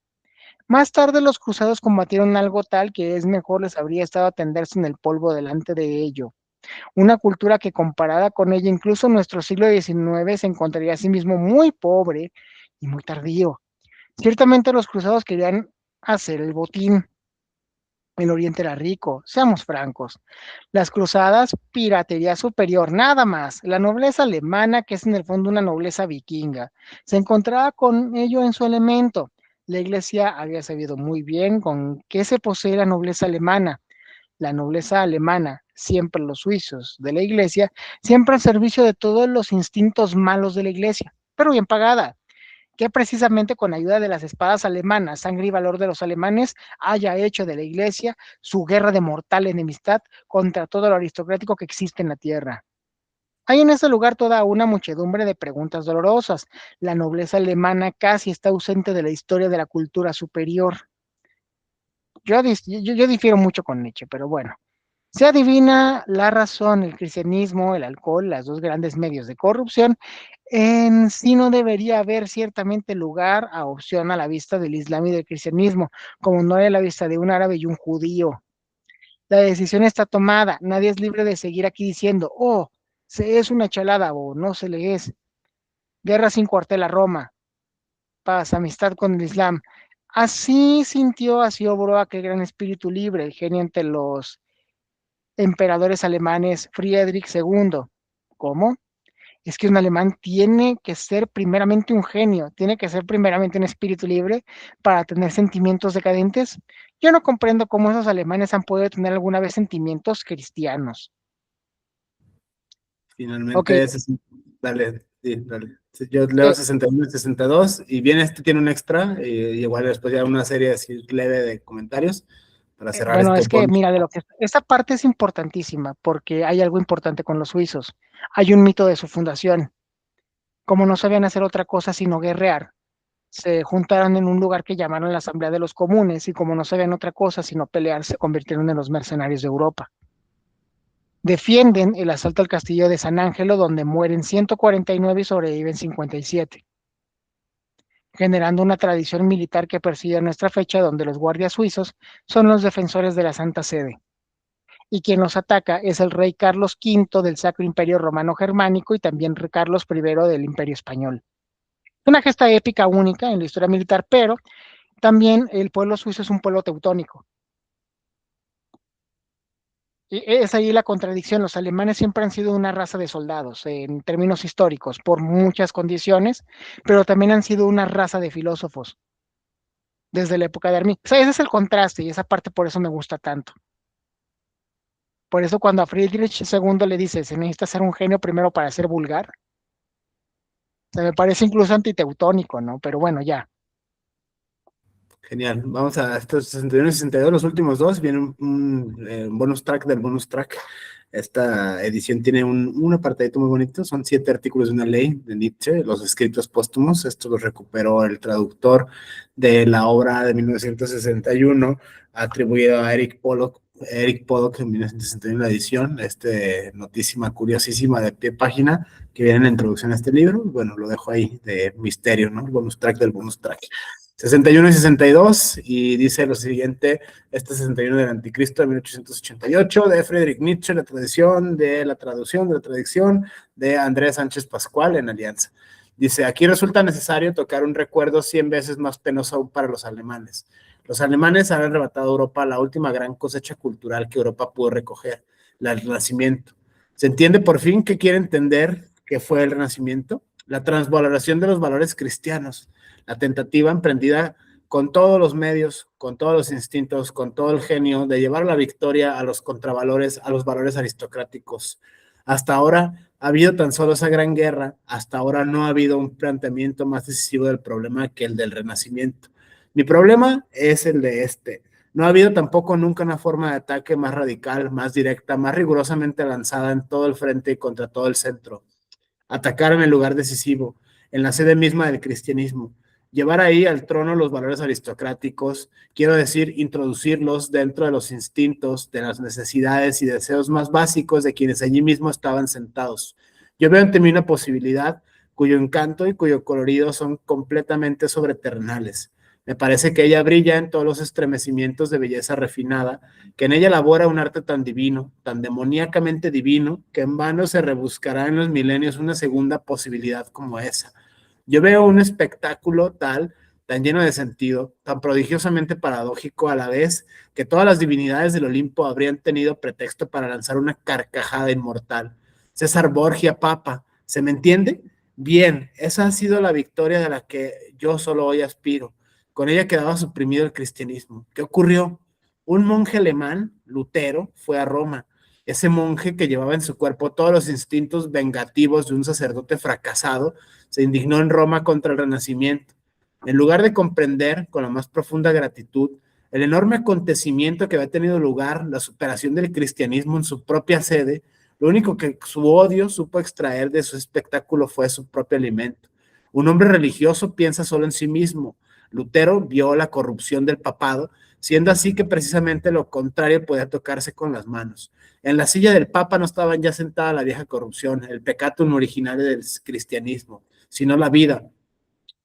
Más tarde los cruzados combatieron algo tal que es mejor les habría estado a tenderse en el polvo delante de ello. Una cultura que comparada con ella, incluso en nuestro siglo XIX, se encontraría a sí mismo muy pobre y muy tardío. Ciertamente los cruzados querían hacer el botín. El Oriente era rico, seamos francos. Las cruzadas, piratería superior, nada más. La nobleza alemana, que es en el fondo una nobleza vikinga, se encontraba con ello en su elemento. La iglesia había sabido muy bien con qué se posee la nobleza alemana. La nobleza alemana, siempre los suizos de la iglesia, siempre al servicio de todos los instintos malos de la iglesia, pero bien pagada, que precisamente con ayuda de las espadas alemanas, sangre y valor de los alemanes, haya hecho de la iglesia su guerra de mortal enemistad contra todo lo aristocrático que existe en la tierra. Hay en ese lugar toda una muchedumbre de preguntas dolorosas. La nobleza alemana casi está ausente de la historia de la cultura superior. Yo difiero mucho con Nietzsche, pero bueno. Se adivina la razón, el cristianismo, el alcohol, las dos grandes medios de corrupción. En sí no debería haber ciertamente lugar a opción a la vista del Islam y del cristianismo, como no hay a la vista de un árabe y un judío. La decisión está tomada. Nadie es libre de seguir aquí diciendo, oh, se es una chalada o no se le es. Guerra sin cuartel a Roma. Paz, amistad con el Islam. Así sintió, así obró aquel gran espíritu libre, el genio ante los emperadores alemanes Friedrich II. ¿Cómo? Es que un alemán tiene que ser primeramente un genio, tiene que ser primeramente un espíritu libre para tener sentimientos decadentes. Yo no comprendo cómo esos alemanes han podido tener alguna vez sentimientos cristianos. Ok, Finalmente, dale, sí, dale. Sí, yo leo eh, 61 y 62, y bien, este tiene un extra, y igual después ya una serie así leve de comentarios para cerrar bueno, este es que bonus. mira, de lo que esta parte es importantísima porque hay algo importante con los suizos. Hay un mito de su fundación. Como no sabían hacer otra cosa sino guerrear, se juntaron en un lugar que llamaron la Asamblea de los Comunes y como no sabían otra cosa sino pelear, se convirtieron en los mercenarios de Europa. Defienden el asalto al castillo de San Ángelo, donde mueren 149 y sobreviven 57, generando una tradición militar que persigue a nuestra fecha, donde los guardias suizos son los defensores de la Santa Sede. Y quien los ataca es el rey Carlos V del Sacro Imperio Romano Germánico y también Carlos I del Imperio Español. Una gesta épica única en la historia militar, pero también el pueblo suizo es un pueblo teutónico. Y es ahí la contradicción. Los alemanes siempre han sido una raza de soldados en términos históricos, por muchas condiciones, pero también han sido una raza de filósofos desde la época de Armí. O sea, ese es el contraste y esa parte por eso me gusta tanto. Por eso cuando a Friedrich II le dice, se necesita ser un genio primero para ser vulgar, se me parece incluso antiteutónico, ¿no? Pero bueno, ya. Genial, vamos a estos 61 y 62, los últimos dos, viene un bonus track del bonus track. Esta edición tiene un apartadito muy bonito, son 7 artículos de una ley de Nietzsche, los escritos póstumos. Esto los recuperó el traductor de la obra de 1961, atribuido a Eric Pollock en 1961 la edición, notísima, curiosísima de pie página que viene en la introducción a este libro. Bueno, lo dejo ahí de misterio, ¿no? El bonus track del bonus track. 61 y 62, y dice lo siguiente: 61 del Anticristo de 1888, de Friedrich Nietzsche, la tradición de la traducción de la tradición de Andrés Sánchez Pascual en Alianza. Dice, aquí resulta necesario tocar un recuerdo 100 veces más penoso aún para los alemanes. Los alemanes han arrebatado a Europa la última gran cosecha cultural que Europa pudo recoger, el Renacimiento. ¿Se entiende por fin qué quiere entender qué fue el Renacimiento? La transvaloración de los valores cristianos, la tentativa emprendida con todos los medios, con todos los instintos, con todo el genio de llevar la victoria a los contravalores, a los valores aristocráticos. Hasta ahora ha habido tan solo esa gran guerra, hasta ahora no ha habido un planteamiento más decisivo del problema que el del Renacimiento. Mi problema es el de No ha habido tampoco nunca una forma de ataque más radical, más directa, más rigurosamente lanzada en todo el frente y contra todo el centro. Atacar en el lugar decisivo, en la sede misma del cristianismo, llevar ahí al trono los valores aristocráticos, quiero decir, introducirlos dentro de los instintos, de las necesidades y deseos más básicos de quienes allí mismo estaban sentados. Yo veo ante mí una posibilidad cuyo encanto y cuyo colorido son completamente sobreterrenales. Me parece que ella brilla en todos los estremecimientos de belleza refinada, que en ella elabora un arte tan divino, tan demoníacamente divino, que en vano se rebuscará en los milenios una segunda posibilidad como esa. Yo veo un espectáculo tan lleno de sentido, tan prodigiosamente paradójico a la vez, que todas las divinidades del Olimpo habrían tenido pretexto para lanzar una carcajada inmortal. César Borgia, Papa, ¿se me entiende? Bien, esa ha sido la victoria de la que yo solo hoy aspiro. Con ella quedaba suprimido el cristianismo. ¿Qué ocurrió? Un monje alemán, Lutero, fue a Roma. Ese monje que llevaba en su cuerpo todos los instintos vengativos de un sacerdote fracasado, se indignó en Roma contra el Renacimiento. En lugar de comprender con la más profunda gratitud el enorme acontecimiento que había tenido lugar, la superación del cristianismo en su propia sede, Lo único que su odio supo extraer de su espectáculo fue su propio alimento. Un hombre religioso piensa solo en sí mismo. Lutero vio la corrupción del papado, siendo así que precisamente lo contrario podía tocarse con las manos. En la silla del papa no estaban ya sentada la vieja corrupción, el peccatum originario del cristianismo, sino la vida,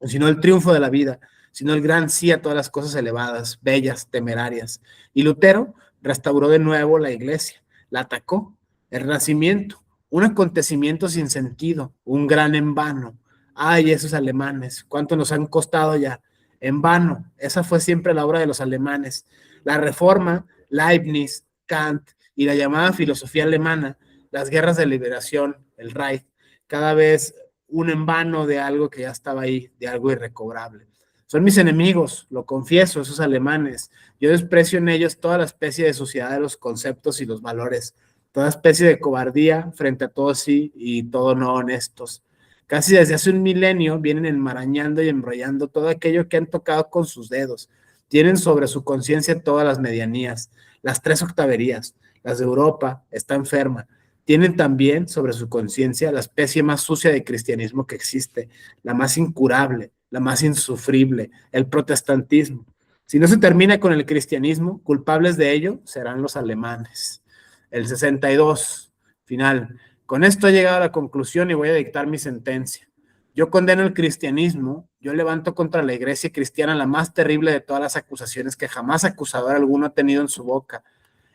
sino el triunfo de la vida, sino el gran sí a todas las cosas elevadas, bellas, temerarias. Y Lutero restauró de nuevo la iglesia, la atacó, el Renacimiento, un acontecimiento sin sentido, un gran en vano. Ay, esos alemanes, cuánto nos han costado ya, en vano. Esa fue siempre la obra de los alemanes. La Reforma, Leibniz, Kant y la llamada filosofía alemana, las guerras de liberación, el Reich, cada vez un en vano de algo que ya estaba ahí, de algo irrecobrable. Son mis enemigos, lo confieso, esos alemanes. Yo desprecio en ellos toda la especie de sociedad de los conceptos y los valores, toda especie de cobardía frente a todo sí y todo no honestos. Casi desde hace un milenio vienen enmarañando y enrollando todo aquello que han tocado con sus dedos. Tienen sobre su conciencia todas las medianías, las tres octaverías. Las de Europa está enferma. Tienen también sobre su conciencia la especie más sucia de cristianismo que existe, la más incurable, la más insufrible, el protestantismo. Si no se termina con el cristianismo, culpables de ello serán los alemanes. El 62, final. Con esto he llegado a la conclusión y voy a dictar mi sentencia. Yo condeno el cristianismo, yo levanto contra la iglesia cristiana la más terrible de todas las acusaciones que jamás acusador alguno ha tenido en su boca.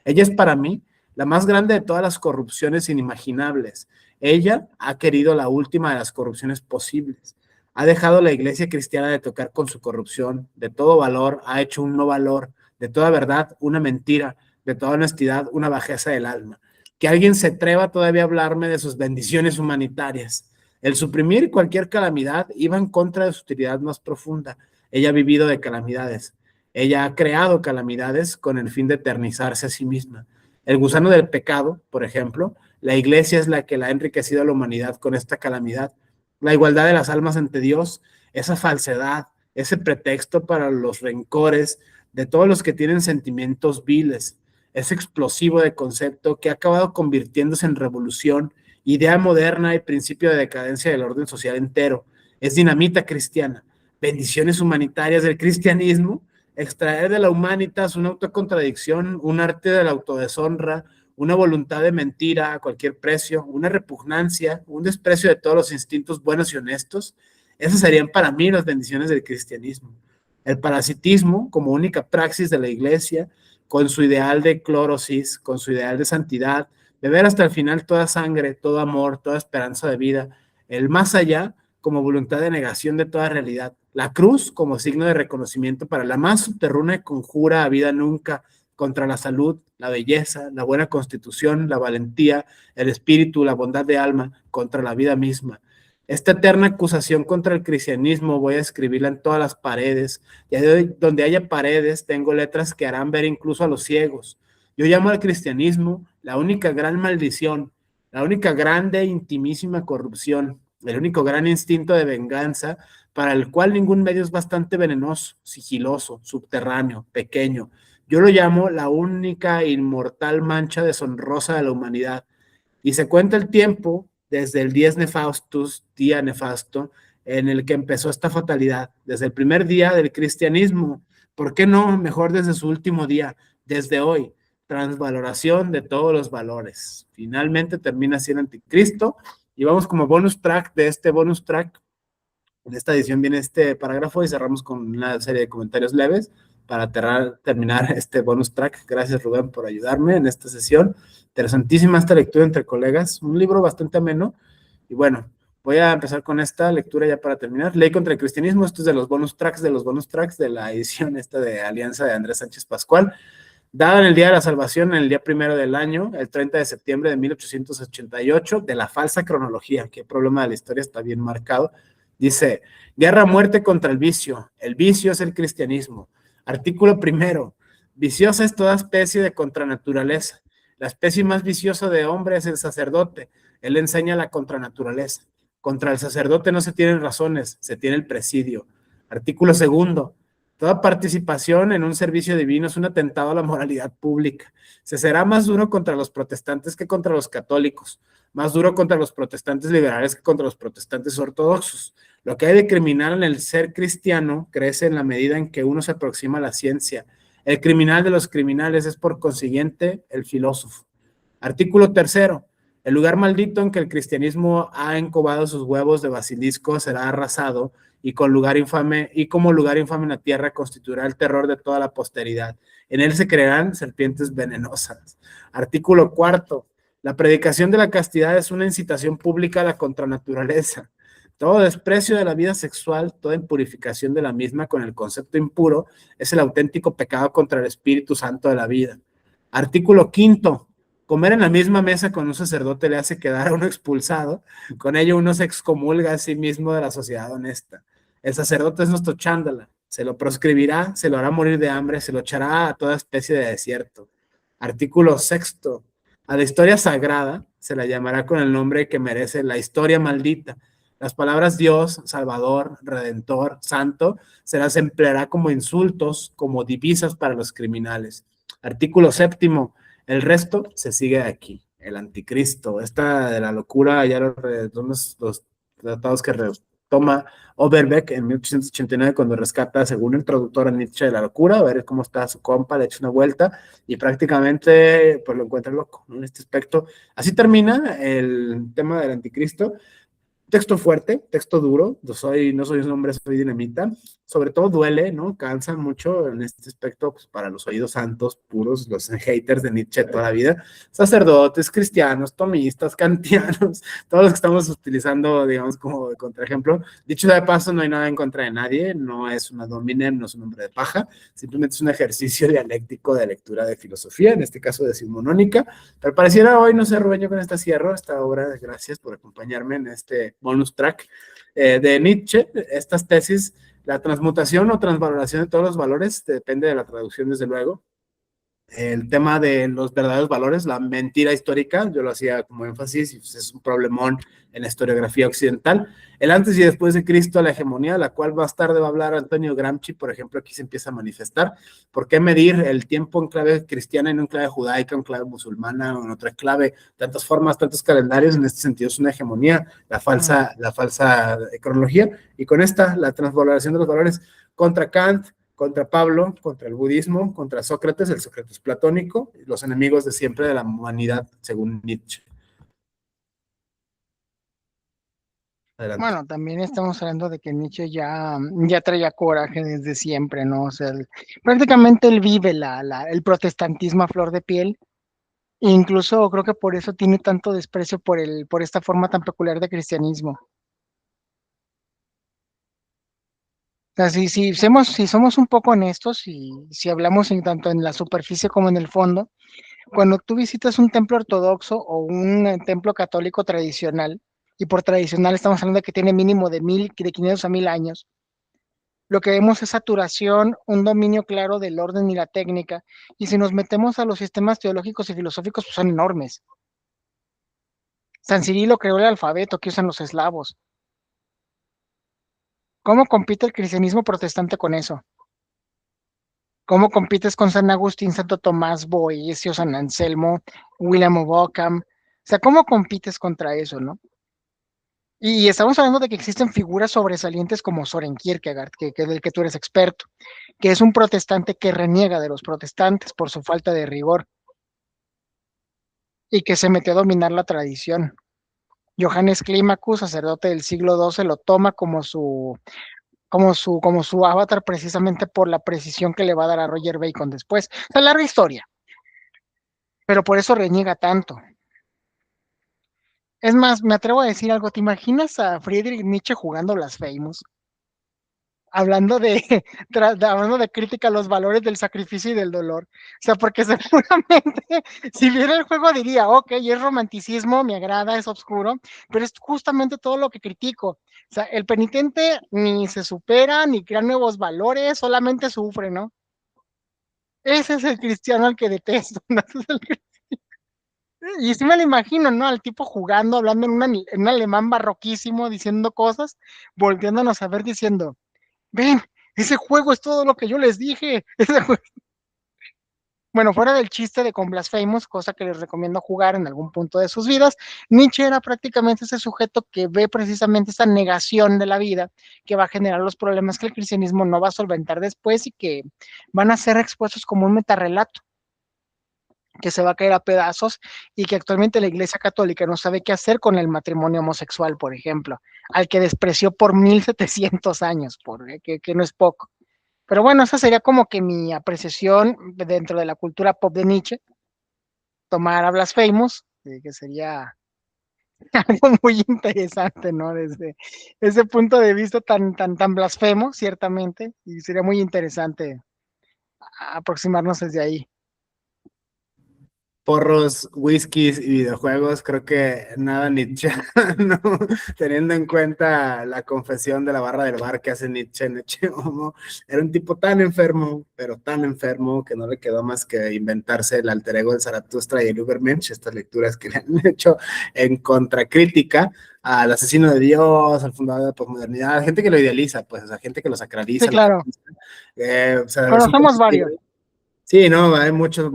Ella es para mí la más grande de todas las corrupciones inimaginables. Ella ha querido la última de las corrupciones posibles. Ha dejado la iglesia cristiana de tocar con su corrupción. De todo valor ha hecho un no valor. De toda verdad, una mentira. De toda honestidad, una bajeza del alma. Que alguien se atreva todavía a hablarme de sus bendiciones humanitarias. El suprimir cualquier calamidad iba en contra de su utilidad más profunda. Ella ha vivido de calamidades. Ella ha creado calamidades con el fin de eternizarse a sí misma. El gusano del pecado, por ejemplo, la iglesia es la que la ha enriquecido a la humanidad con esta calamidad. La igualdad de las almas ante Dios, esa falsedad, ese pretexto para los rencores de todos los que tienen sentimientos viles, ese explosivo de concepto que ha acabado convirtiéndose en revolución, idea moderna y principio de decadencia del orden social entero. Es dinamita cristiana, bendiciones humanitarias del cristianismo, extraer de la humanitas una autocontradicción, un arte de la autodeshonra, una voluntad de mentira a cualquier precio, una repugnancia, un desprecio de todos los instintos buenos y honestos. Esas serían para mí las bendiciones del cristianismo. El parasitismo como única praxis de la iglesia, con su ideal de clorosis, con su ideal de santidad, beber hasta el final toda sangre, todo amor, toda esperanza de vida, el más allá como voluntad de negación de toda realidad, la cruz como signo de reconocimiento para la más subterránea y conjura a vida nunca, contra la salud, la belleza, la buena constitución, la valentía, el espíritu, la bondad de alma, contra la vida misma. Esta eterna acusación contra el cristianismo voy a escribirla en todas las paredes, y donde haya paredes tengo letras que harán ver incluso a los ciegos. Yo llamo al cristianismo la única gran maldición, la única grande e intimísima corrupción, el único gran instinto de venganza para el cual ningún medio es bastante venenoso, sigiloso, subterráneo, pequeño. Yo lo llamo la única inmortal mancha deshonrosa de la humanidad. Y se cuenta el tiempo desde el 10 Nefastus, día nefasto, en el que empezó esta fatalidad, desde el primer día del cristianismo. ¿Por qué no? Mejor desde su último día, desde hoy. Transvaloración de todos los valores. Finalmente termina así el anticristo. Y vamos como bonus track de este bonus track. En esta edición viene este parágrafo y cerramos con una serie de comentarios leves para terminar este bonus track. Gracias, Rubén, por ayudarme en esta sesión. Interesantísima esta lectura entre colegas, un libro bastante ameno. Y bueno, voy a empezar con esta lectura ya para terminar. Ley contra el cristianismo, esto es de los bonus tracks de la edición esta de Alianza de Andrés Sánchez Pascual. Dada en el Día de la Salvación, en el día 1 del año, el 30 de septiembre de 1888, de la falsa cronología, qué problema de la historia está bien marcado. Dice, guerra a muerte contra el vicio es el cristianismo. Artículo 1, viciosa es toda especie de contranaturaleza. La especie más viciosa de hombre es el sacerdote. Él enseña la contranaturaleza. Contra el sacerdote no se tienen razones, se tiene el presidio. Artículo 2, Toda participación en un servicio divino es un atentado a la moralidad pública. Se será más duro contra los protestantes que contra los católicos, más duro contra los protestantes liberales que contra los protestantes ortodoxos. Lo que hay de criminal en el ser cristiano crece en la medida en que uno se aproxima a la ciencia. El criminal de los criminales es por consiguiente el filósofo. Artículo tercero. El lugar maldito en que el cristianismo ha encobado sus huevos de basilisco será arrasado y como lugar infame en la tierra constituirá el terror de toda la posteridad. En él se crearán serpientes venenosas. Artículo cuarto. La predicación de la castidad es una incitación pública a la contranaturaleza. Todo desprecio de la vida sexual, toda impurificación de la misma con el concepto impuro, es el auténtico pecado contra el Espíritu Santo de la vida. Artículo quinto. Comer en la misma mesa con un sacerdote le hace quedar a uno expulsado, con ello uno se excomulga a sí mismo de la sociedad honesta. El sacerdote es nuestro chándala, se lo proscribirá, se lo hará morir de hambre, se lo echará a toda especie de desierto. Artículo sexto. A la historia sagrada se la llamará con el nombre que merece, la historia maldita. Las palabras Dios, Salvador, Redentor, Santo, se las empleará como insultos, como divisas para los criminales. Artículo séptimo. El resto se sigue aquí. El anticristo, esta de la locura, ya los tratados que retoma Overbeck en 1889 cuando rescata, según el traductor a Nietzsche, de la locura, a ver cómo está su compa, le echa una vuelta y prácticamente pues lo encuentra loco, ¿no? En este aspecto. Así termina el tema del anticristo. Texto fuerte, texto duro, no soy un hombre, soy dinamita, sobre todo duele, ¿no? Cansa mucho en este aspecto, pues para los oídos santos puros, los haters de Nietzsche toda la vida, sacerdotes, cristianos, tomistas, kantianos, todos los que estamos utilizando, digamos, como de contraejemplo. Dicho sea de paso, no hay nada en contra de nadie, no es una dominem, no es un hombre de paja, simplemente es un ejercicio dialéctico de lectura de filosofía, en este caso decimonónica, pero pareciera hoy, no sé, Rubén, yo con esta cierro, esta obra, gracias por acompañarme en este bonus track de Nietzsche, estas tesis, la transmutación o transvaloración de todos los valores, depende de la traducción desde luego, el tema de los verdaderos valores, la mentira histórica, yo lo hacía como énfasis, y pues es un problemón en la historiografía occidental, el antes y después de Cristo, la hegemonía, la cual más tarde va a hablar Antonio Gramsci, por ejemplo, aquí se empieza a manifestar, ¿por qué medir el tiempo en clave cristiana, en una clave judaica, en clave musulmana, o en otra clave, tantas formas, tantos calendarios, en este sentido es una hegemonía, la falsa cronología, y con esta, la transvaloración de los valores contra Kant, contra Pablo, contra el budismo, contra Sócrates, el Sócrates platónico, los enemigos de siempre de la humanidad, según Nietzsche. Adelante. Bueno, también estamos hablando de que Nietzsche ya traía coraje desde siempre, ¿no? O sea, prácticamente él vive el protestantismo a flor de piel. E incluso creo que por eso tiene tanto desprecio por esta forma tan peculiar de cristianismo. O sea, si somos un poco honestos y si hablamos tanto en la superficie como en el fondo, cuando tú visitas un templo ortodoxo o un templo católico tradicional, y por tradicional estamos hablando de que tiene mínimo de 500 a 1000 años, lo que vemos es saturación, un dominio claro del orden y la técnica, y si nos metemos a los sistemas teológicos y filosóficos, pues son enormes. San Cirilo creó el alfabeto que usan los eslavos. ¿Cómo compite el cristianismo protestante con eso? ¿Cómo compites con San Agustín, Santo Tomás, Boecio, San Anselmo, William of Ockham? O sea, ¿cómo compites contra eso, no? Y estamos hablando de que existen figuras sobresalientes como Soren Kierkegaard, del que tú eres experto, que es un protestante que reniega de los protestantes por su falta de rigor y que se metió a dominar la tradición. Johannes Climacus, sacerdote del siglo XII, lo toma como su avatar precisamente por la precisión que le va a dar a Roger Bacon después. O sea, larga historia. Pero por eso reniega tanto. Es más, me atrevo a decir algo. ¿Te imaginas a Friedrich Nietzsche jugando Blasphemous? Hablando de crítica a los valores del sacrificio y del dolor. O sea, porque seguramente si viera el juego diría, ok, es romanticismo, me agrada, es oscuro, pero es justamente todo lo que critico. O sea, el penitente ni se supera, ni crea nuevos valores, solamente sufre, ¿no? Ese es el cristiano al que detesto, ¿no? Y sí me lo imagino, ¿no? Al tipo jugando, hablando en un alemán barroquísimo, diciendo cosas, volviéndonos a ver diciendo, ven, ese juego es todo lo que yo les dije. Bueno, fuera del chiste de con Blasphemous, cosa que les recomiendo jugar en algún punto de sus vidas, Nietzsche era prácticamente ese sujeto que ve precisamente esa negación de la vida que va a generar los problemas que el cristianismo no va a solventar después y que van a ser expuestos como un metarrelato que se va a caer a pedazos y que actualmente la Iglesia Católica no sabe qué hacer con el matrimonio homosexual, por ejemplo, al que despreció por 1700 años, que no es poco. Pero bueno, esa sería como que mi apreciación dentro de la cultura pop de Nietzsche, tomar a Blasphemous, que sería algo muy interesante, ¿no? Desde ese punto de vista tan blasfemo, ciertamente, y sería muy interesante aproximarnos desde ahí. Porros, whiskies y videojuegos, creo que nada Nietzsche, ¿no? Teniendo en cuenta la confesión de la barra del bar que hace Nietzsche en Eche Homo, era un tipo tan enfermo, pero tan enfermo, que no le quedó más que inventarse el alter ego del Zaratustra y el Übermensch, estas lecturas que le han hecho en contracrítica al asesino de Dios, al fundador de la posmodernidad, gente que lo idealiza, pues, o sea, gente que lo Sí, sacraliza, claro. o sea, es un Conocemos varios. sí, no, hay muchos,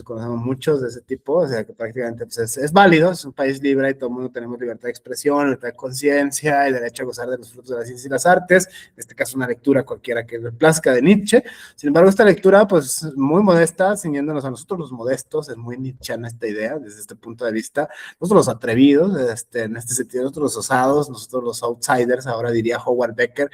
conocemos muchos de ese tipo, o sea que prácticamente pues, es válido, es un país libre y todo el mundo tenemos libertad de expresión, libertad de conciencia y derecho a gozar de los frutos de la ciencia y las artes, en este caso una lectura cualquiera que le plazca de Nietzsche. Sin embargo, esta lectura pues muy modesta, ciñéndonos a nosotros los modestos, es muy nietzscheana esta idea desde este punto de vista, nosotros los atrevidos, en este sentido, nosotros los osados, nosotros los outsiders, ahora diría Howard Becker,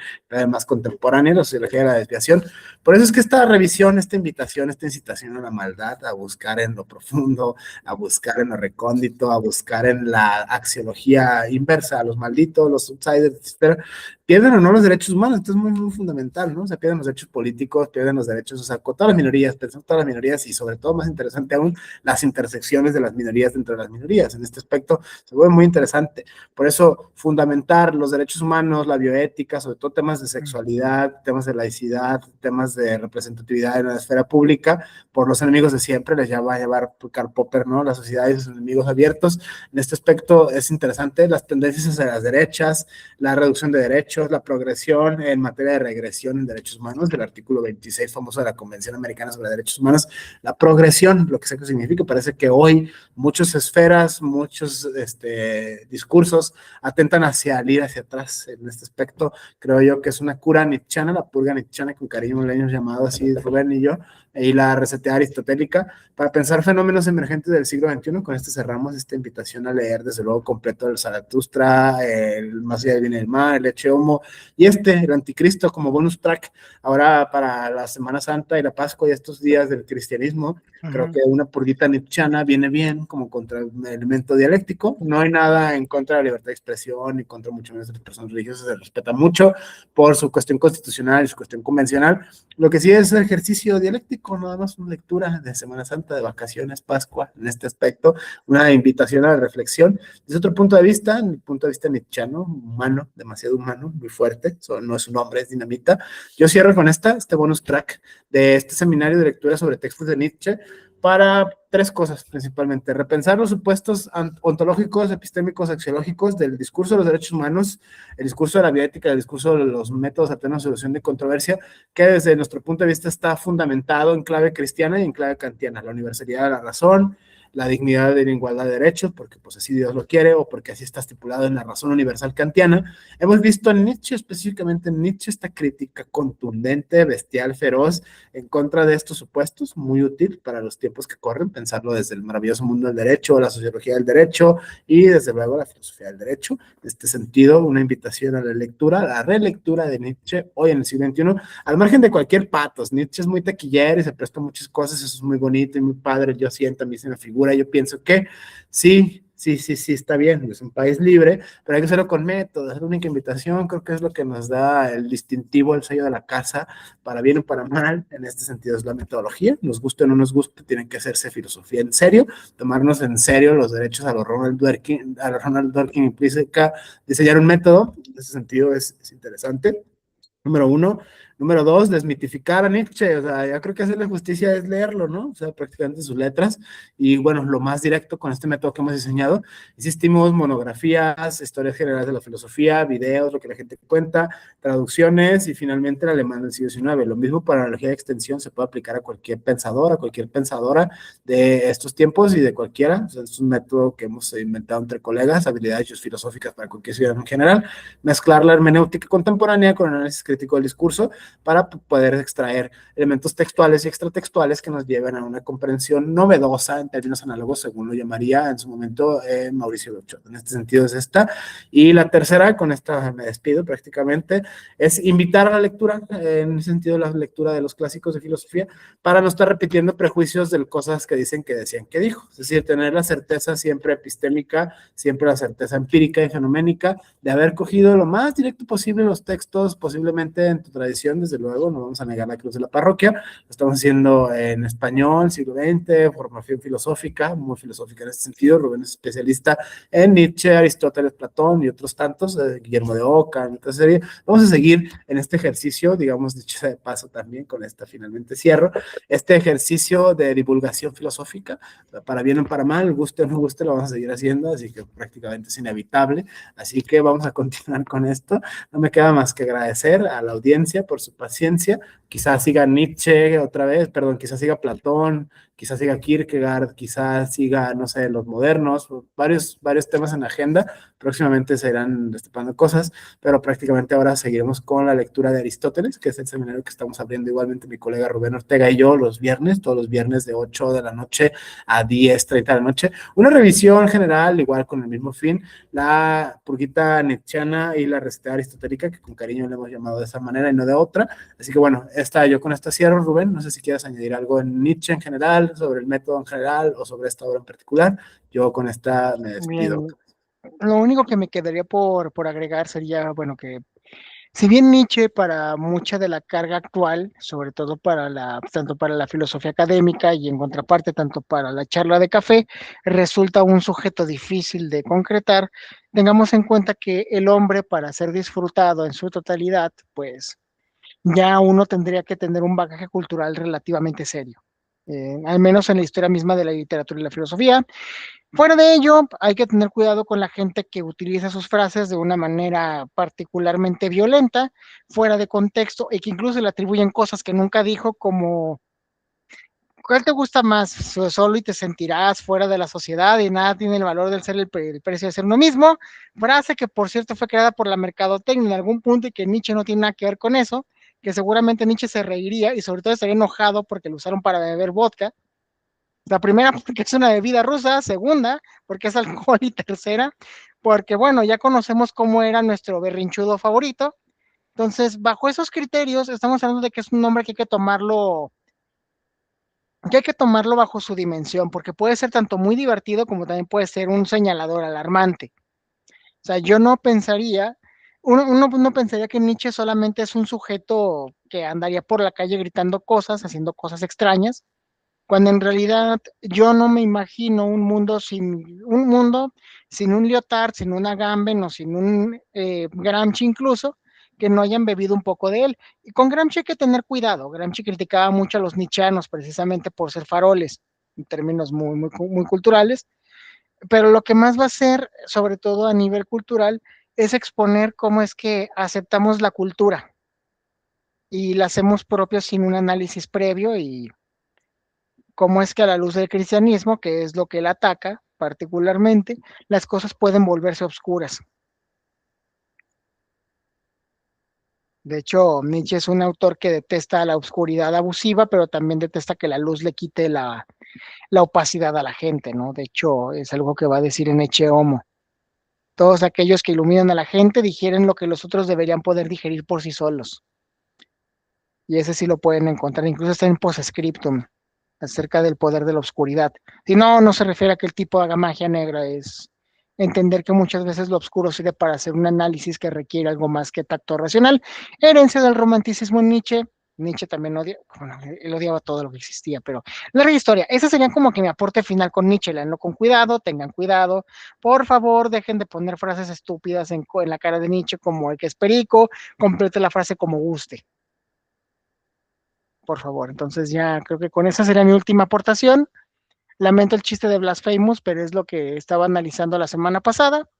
más contemporáneo, la sociología de la desviación. Por eso es que esta revisión, esta invitación, esta incitación a la maldad, a buscar en lo profundo, a buscar en lo recóndito, a buscar en la axiología inversa, a los malditos, los outsiders, etcétera, pierden o no los derechos humanos. Esto es muy, muy fundamental, ¿no? O sea, pierden los derechos políticos, pierden los derechos, o sea, con todas las minorías, pensando todas las minorías y sobre todo, más interesante aún, las intersecciones de las minorías dentro de las minorías. En este aspecto se vuelve muy interesante. Por eso, fundamentar los derechos humanos, la bioética, sobre todo temas de sexualidad, temas de laicidad, temas de representatividad en la esfera pública, por los enemigos de siempre, les va a llevar Karl Popper, ¿no? La sociedad y sus enemigos abiertos. En este aspecto es interesante las tendencias hacia las derechas, la reducción de derechos, la progresión en materia de regresión en derechos humanos, del artículo 26 famoso de la Convención Americana sobre Derechos Humanos, la progresión, lo que sé que significa, parece que hoy muchas esferas, muchos discursos atentan hacia el ir hacia atrás. En este aspecto creo yo que es una cura nietzscheana, la purga nietzscheana, con cariño le hemos llamado así Rubén y yo, y la reseteada aristotélica, para pensar fenómenos emergentes del siglo XXI. Con este cerramos esta invitación a leer, desde luego, completo el Zaratustra, el Más allá del bien y el mal, el Ecce Homo, y el Anticristo como bonus track, ahora para la Semana Santa y la Pascua y estos días del cristianismo. Creo que una purguita nietzscheana viene bien como contra el elemento dialéctico. No hay nada en contra de la libertad de expresión ni contra mucho menos de las personas religiosas, se respeta mucho por su cuestión constitucional y su cuestión convencional. Lo que sí es ejercicio dialéctico, nada más una lectura de Semana Santa, de vacaciones, Pascua, en este aspecto, una invitación a la reflexión. Desde otro punto de vista, mi punto de vista nietzscheano, humano, demasiado humano, muy fuerte, no es un hombre, es dinamita. Yo cierro con este bonus track de este seminario de lectura sobre textos de Nietzsche, para tres cosas principalmente: repensar los supuestos ontológicos, epistémicos, axiológicos del discurso de los derechos humanos, el discurso de la bioética, el discurso de los métodos alternos de solución de controversia, que desde nuestro punto de vista está fundamentado en clave cristiana y en clave kantiana: la universalidad de la razón, la dignidad de la igualdad de derechos, porque pues así Dios lo quiere, o porque así está estipulado en la razón universal kantiana. Hemos visto en Nietzsche, específicamente en Nietzsche, esta crítica contundente, bestial, feroz, en contra de estos supuestos, muy útil para los tiempos que corren, pensarlo desde el maravilloso mundo del derecho, la sociología del derecho y desde luego la filosofía del derecho. En este sentido, una invitación a la lectura, a la relectura de Nietzsche hoy en el siglo XXI, al margen de cualquier patos. Nietzsche es muy taquillero y se presta muchas cosas, eso es muy bonito y muy padre. Yo siento, a mí se me figura, yo pienso que sí, está bien, es un país libre, pero hay que hacerlo con métodos. Es la única invitación, creo que es lo que nos da el distintivo, el sello de la casa, para bien o para mal. En este sentido es la metodología, nos guste o no nos guste, tienen que hacerse filosofía en serio, tomarnos en serio los derechos a los Ronald Dworkin implica diseñar un método. En ese sentido es interesante. Número uno, Número 2, desmitificar a Nietzsche. O sea, ya creo que hacerle justicia es leerlo, ¿no? O sea, prácticamente sus letras. Y bueno, lo más directo con este método que hemos diseñado, hicimos monografías, historias generales de la filosofía, videos, lo que la gente cuenta, traducciones y finalmente el alemán del siglo XIX. Lo mismo para la analogía de extensión se puede aplicar a cualquier pensador, a cualquier pensadora de estos tiempos y de cualquiera. O sea, es un método que hemos inventado entre colegas, habilidades filosóficas para cualquier ciudadano en general, mezclar la hermenéutica contemporánea con el análisis crítico del discurso para poder extraer elementos textuales y extratextuales que nos lleven a una comprensión novedosa en términos análogos, según lo llamaría en su momento Mauricio Beuchat. En este sentido es esta. Y la tercera, con esta me despido prácticamente, es invitar a la lectura, en el sentido de la lectura de los clásicos de filosofía, para no estar repitiendo prejuicios de cosas que dicen que decían que dijo. Es decir, tener la certeza siempre epistémica, siempre la certeza empírica y fenoménica de haber cogido lo más directo posible los textos, posiblemente en tu tradición, desde luego, no vamos a negar la cruz de la parroquia, lo estamos haciendo en español, siglo XX, formación filosófica, muy filosófica en este sentido. Rubén es especialista en Nietzsche, Aristóteles, Platón y otros tantos, Guillermo de Ockham, otra serie. Vamos a seguir en este ejercicio, digamos, dicho de paso también, con esta finalmente cierro, este ejercicio de divulgación filosófica, para bien o para mal, guste o no guste, lo vamos a seguir haciendo, así que prácticamente es inevitable. Así que vamos a continuar con esto. No me queda más que agradecer a la audiencia por su paciencia. Quizás siga Nietzsche otra vez, perdón, quizás siga Platón, quizás siga Kierkegaard, quizás siga, no sé, los modernos, varios temas en la agenda. Próximamente se irán destapando cosas, pero prácticamente ahora seguiremos con la lectura de Aristóteles, que es el seminario que estamos abriendo igualmente mi colega Rubén Ortega y yo los viernes, todos los viernes de 8 de la noche a 10:30 de la noche. Una revisión general, igual con el mismo fin, la purguita nietzscheana y la receta aristotélica, que con cariño le hemos llamado de esa manera y no de otra. Así que bueno, yo con esta cierro, Rubén. No sé si quieres añadir algo en Nietzsche en general, sobre el método en general o sobre esta obra en particular. Yo con esta me despido. Bien, lo único que me quedaría por agregar sería, bueno, que si bien Nietzsche para mucha de la carga actual, sobre todo tanto para la filosofía académica y en contraparte tanto para la charla de café, resulta un sujeto difícil de concretar, tengamos en cuenta que el hombre para ser disfrutado en su totalidad, pues ya uno tendría que tener un bagaje cultural relativamente serio. Al menos en la historia misma de la literatura y la filosofía. Fuera de ello, hay que tener cuidado con la gente que utiliza sus frases de una manera particularmente violenta, fuera de contexto, y que incluso le atribuyen cosas que nunca dijo, como ¿cuál te gusta más? Solo y te sentirás fuera de la sociedad y nada tiene el valor del ser el precio de ser uno mismo. Frase que, por cierto, fue creada por la mercadotecnia en algún punto y que Nietzsche no tiene nada que ver con eso, que seguramente Nietzsche se reiría y sobre todo estaría enojado porque lo usaron para beber vodka. La primera, porque es una bebida rusa; segunda, porque es alcohol; y tercera, porque, bueno, ya conocemos cómo era nuestro berrinchudo favorito. Entonces, bajo esos criterios, estamos hablando de que es un nombre que hay que tomarlo bajo su dimensión, porque puede ser tanto muy divertido como también puede ser un señalador alarmante. O sea, yo no pensaría, uno no pensaría que Nietzsche solamente es un sujeto que andaría por la calle gritando cosas, haciendo cosas extrañas, cuando en realidad yo no me imagino un mundo sin un Lyotard, sin un Agamben o sin un Gramsci incluso, que no hayan bebido un poco de él. Y con Gramsci hay que tener cuidado. Gramsci criticaba mucho a los nietzscheanos precisamente por ser faroles, en términos muy culturales, pero lo que más va a ser, sobre todo a nivel cultural, es exponer cómo es que aceptamos la cultura y la hacemos propia sin un análisis previo, y cómo es que a la luz del cristianismo, que es lo que él ataca particularmente, las cosas pueden volverse oscuras. De hecho, Nietzsche es un autor que detesta la oscuridad abusiva, pero también detesta que la luz le quite la opacidad a la gente, ¿no? De hecho, es algo que va a decir en Ecce Homo. Todos aquellos que iluminan a la gente digieren lo que los otros deberían poder digerir por sí solos. Y ese sí lo pueden encontrar, incluso está en Postscriptum, acerca del poder de la oscuridad. Si no, no se refiere a que el tipo haga magia negra, es entender que muchas veces lo oscuro sirve para hacer un análisis que requiere algo más que tacto racional. Herencia del romanticismo en Nietzsche. Nietzsche también bueno, él odiaba todo lo que existía, pero larga historia. Ese sería como que mi aporte final con Nietzsche. Leanlo con cuidado, tengan cuidado. Por favor, dejen de poner frases estúpidas en la cara de Nietzsche como el que es perico, complete la frase como guste. por favor. Entonces ya creo que con esa sería mi última aportación. Lamento el chiste de Blasphemous, pero es lo que estaba analizando la semana pasada.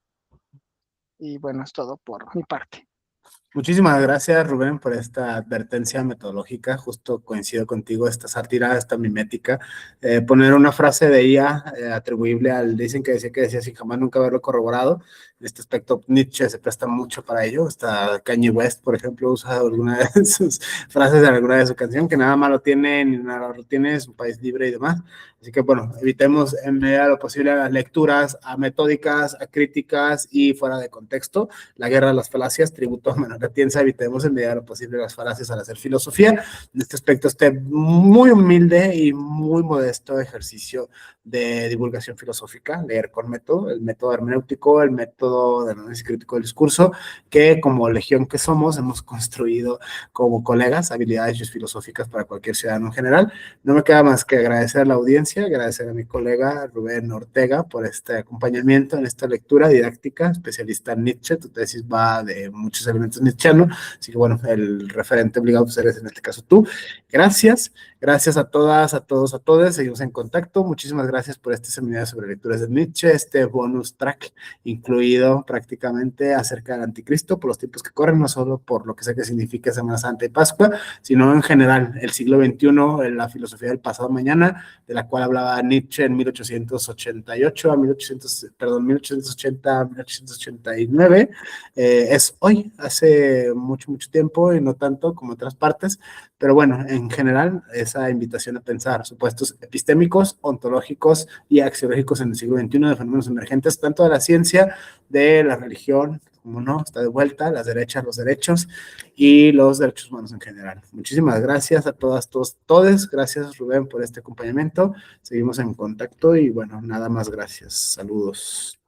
Y bueno, es todo por mi parte. Muchísimas gracias, Rubén, por esta advertencia metodológica. Justo coincido contigo, esta sátira, esta mimética. Poner una frase de IA atribuible al dicen que decía sin jamás nunca haberlo corroborado. En este aspecto, Nietzsche se presta mucho para ello. Hasta Kanye West, por ejemplo, usa alguna de sus frases en alguna de su canción, que nada malo tiene, ni nada lo tiene, es un país libre y demás. Así que, bueno, evitemos en medida de lo posible las lecturas a metódicas, a críticas y fuera de contexto. La guerra de las falacias, tributo a Manuel Atienza, evitemos en medida de lo posible las falacias al hacer filosofía. En este aspecto, este muy humilde y muy modesto ejercicio de divulgación filosófica, leer con método, el método hermenéutico, el método de análisis crítico del discurso, que como legión que somos, hemos construido como colegas habilidades filosóficas para cualquier ciudadano en general. No me queda más que agradecer a la audiencia, agradecer a mi colega Rubén Ortega por este acompañamiento en esta lectura didáctica, especialista en Nietzsche. Tu tesis va de muchos elementos nietzscheanos, así que bueno, el referente obligado pues eres en este caso tú. Gracias, gracias a todas, a todos, a todas. Seguimos en contacto. Muchísimas gracias por este seminario sobre lecturas de Nietzsche, este bonus track incluido prácticamente acerca del anticristo por los tiempos que corren, no solo por lo que sé que significa Semana Santa y Pascua, sino en general el siglo XXI, la filosofía del pasado mañana, de la cual hablaba Nietzsche en 1888 a 1880 a 1889, es hoy, hace mucho, mucho tiempo y no tanto como otras partes, pero bueno, en general, esa invitación a pensar supuestos epistémicos, ontológicos y axiológicos en el siglo XXI de fenómenos emergentes, tanto de la ciencia, de la religión, como no, está de vuelta, las derechas, los derechos y los derechos humanos en general. Muchísimas gracias a todas, todos, todes. Gracias, Rubén, por este acompañamiento. Seguimos en contacto y bueno, nada más gracias. Saludos.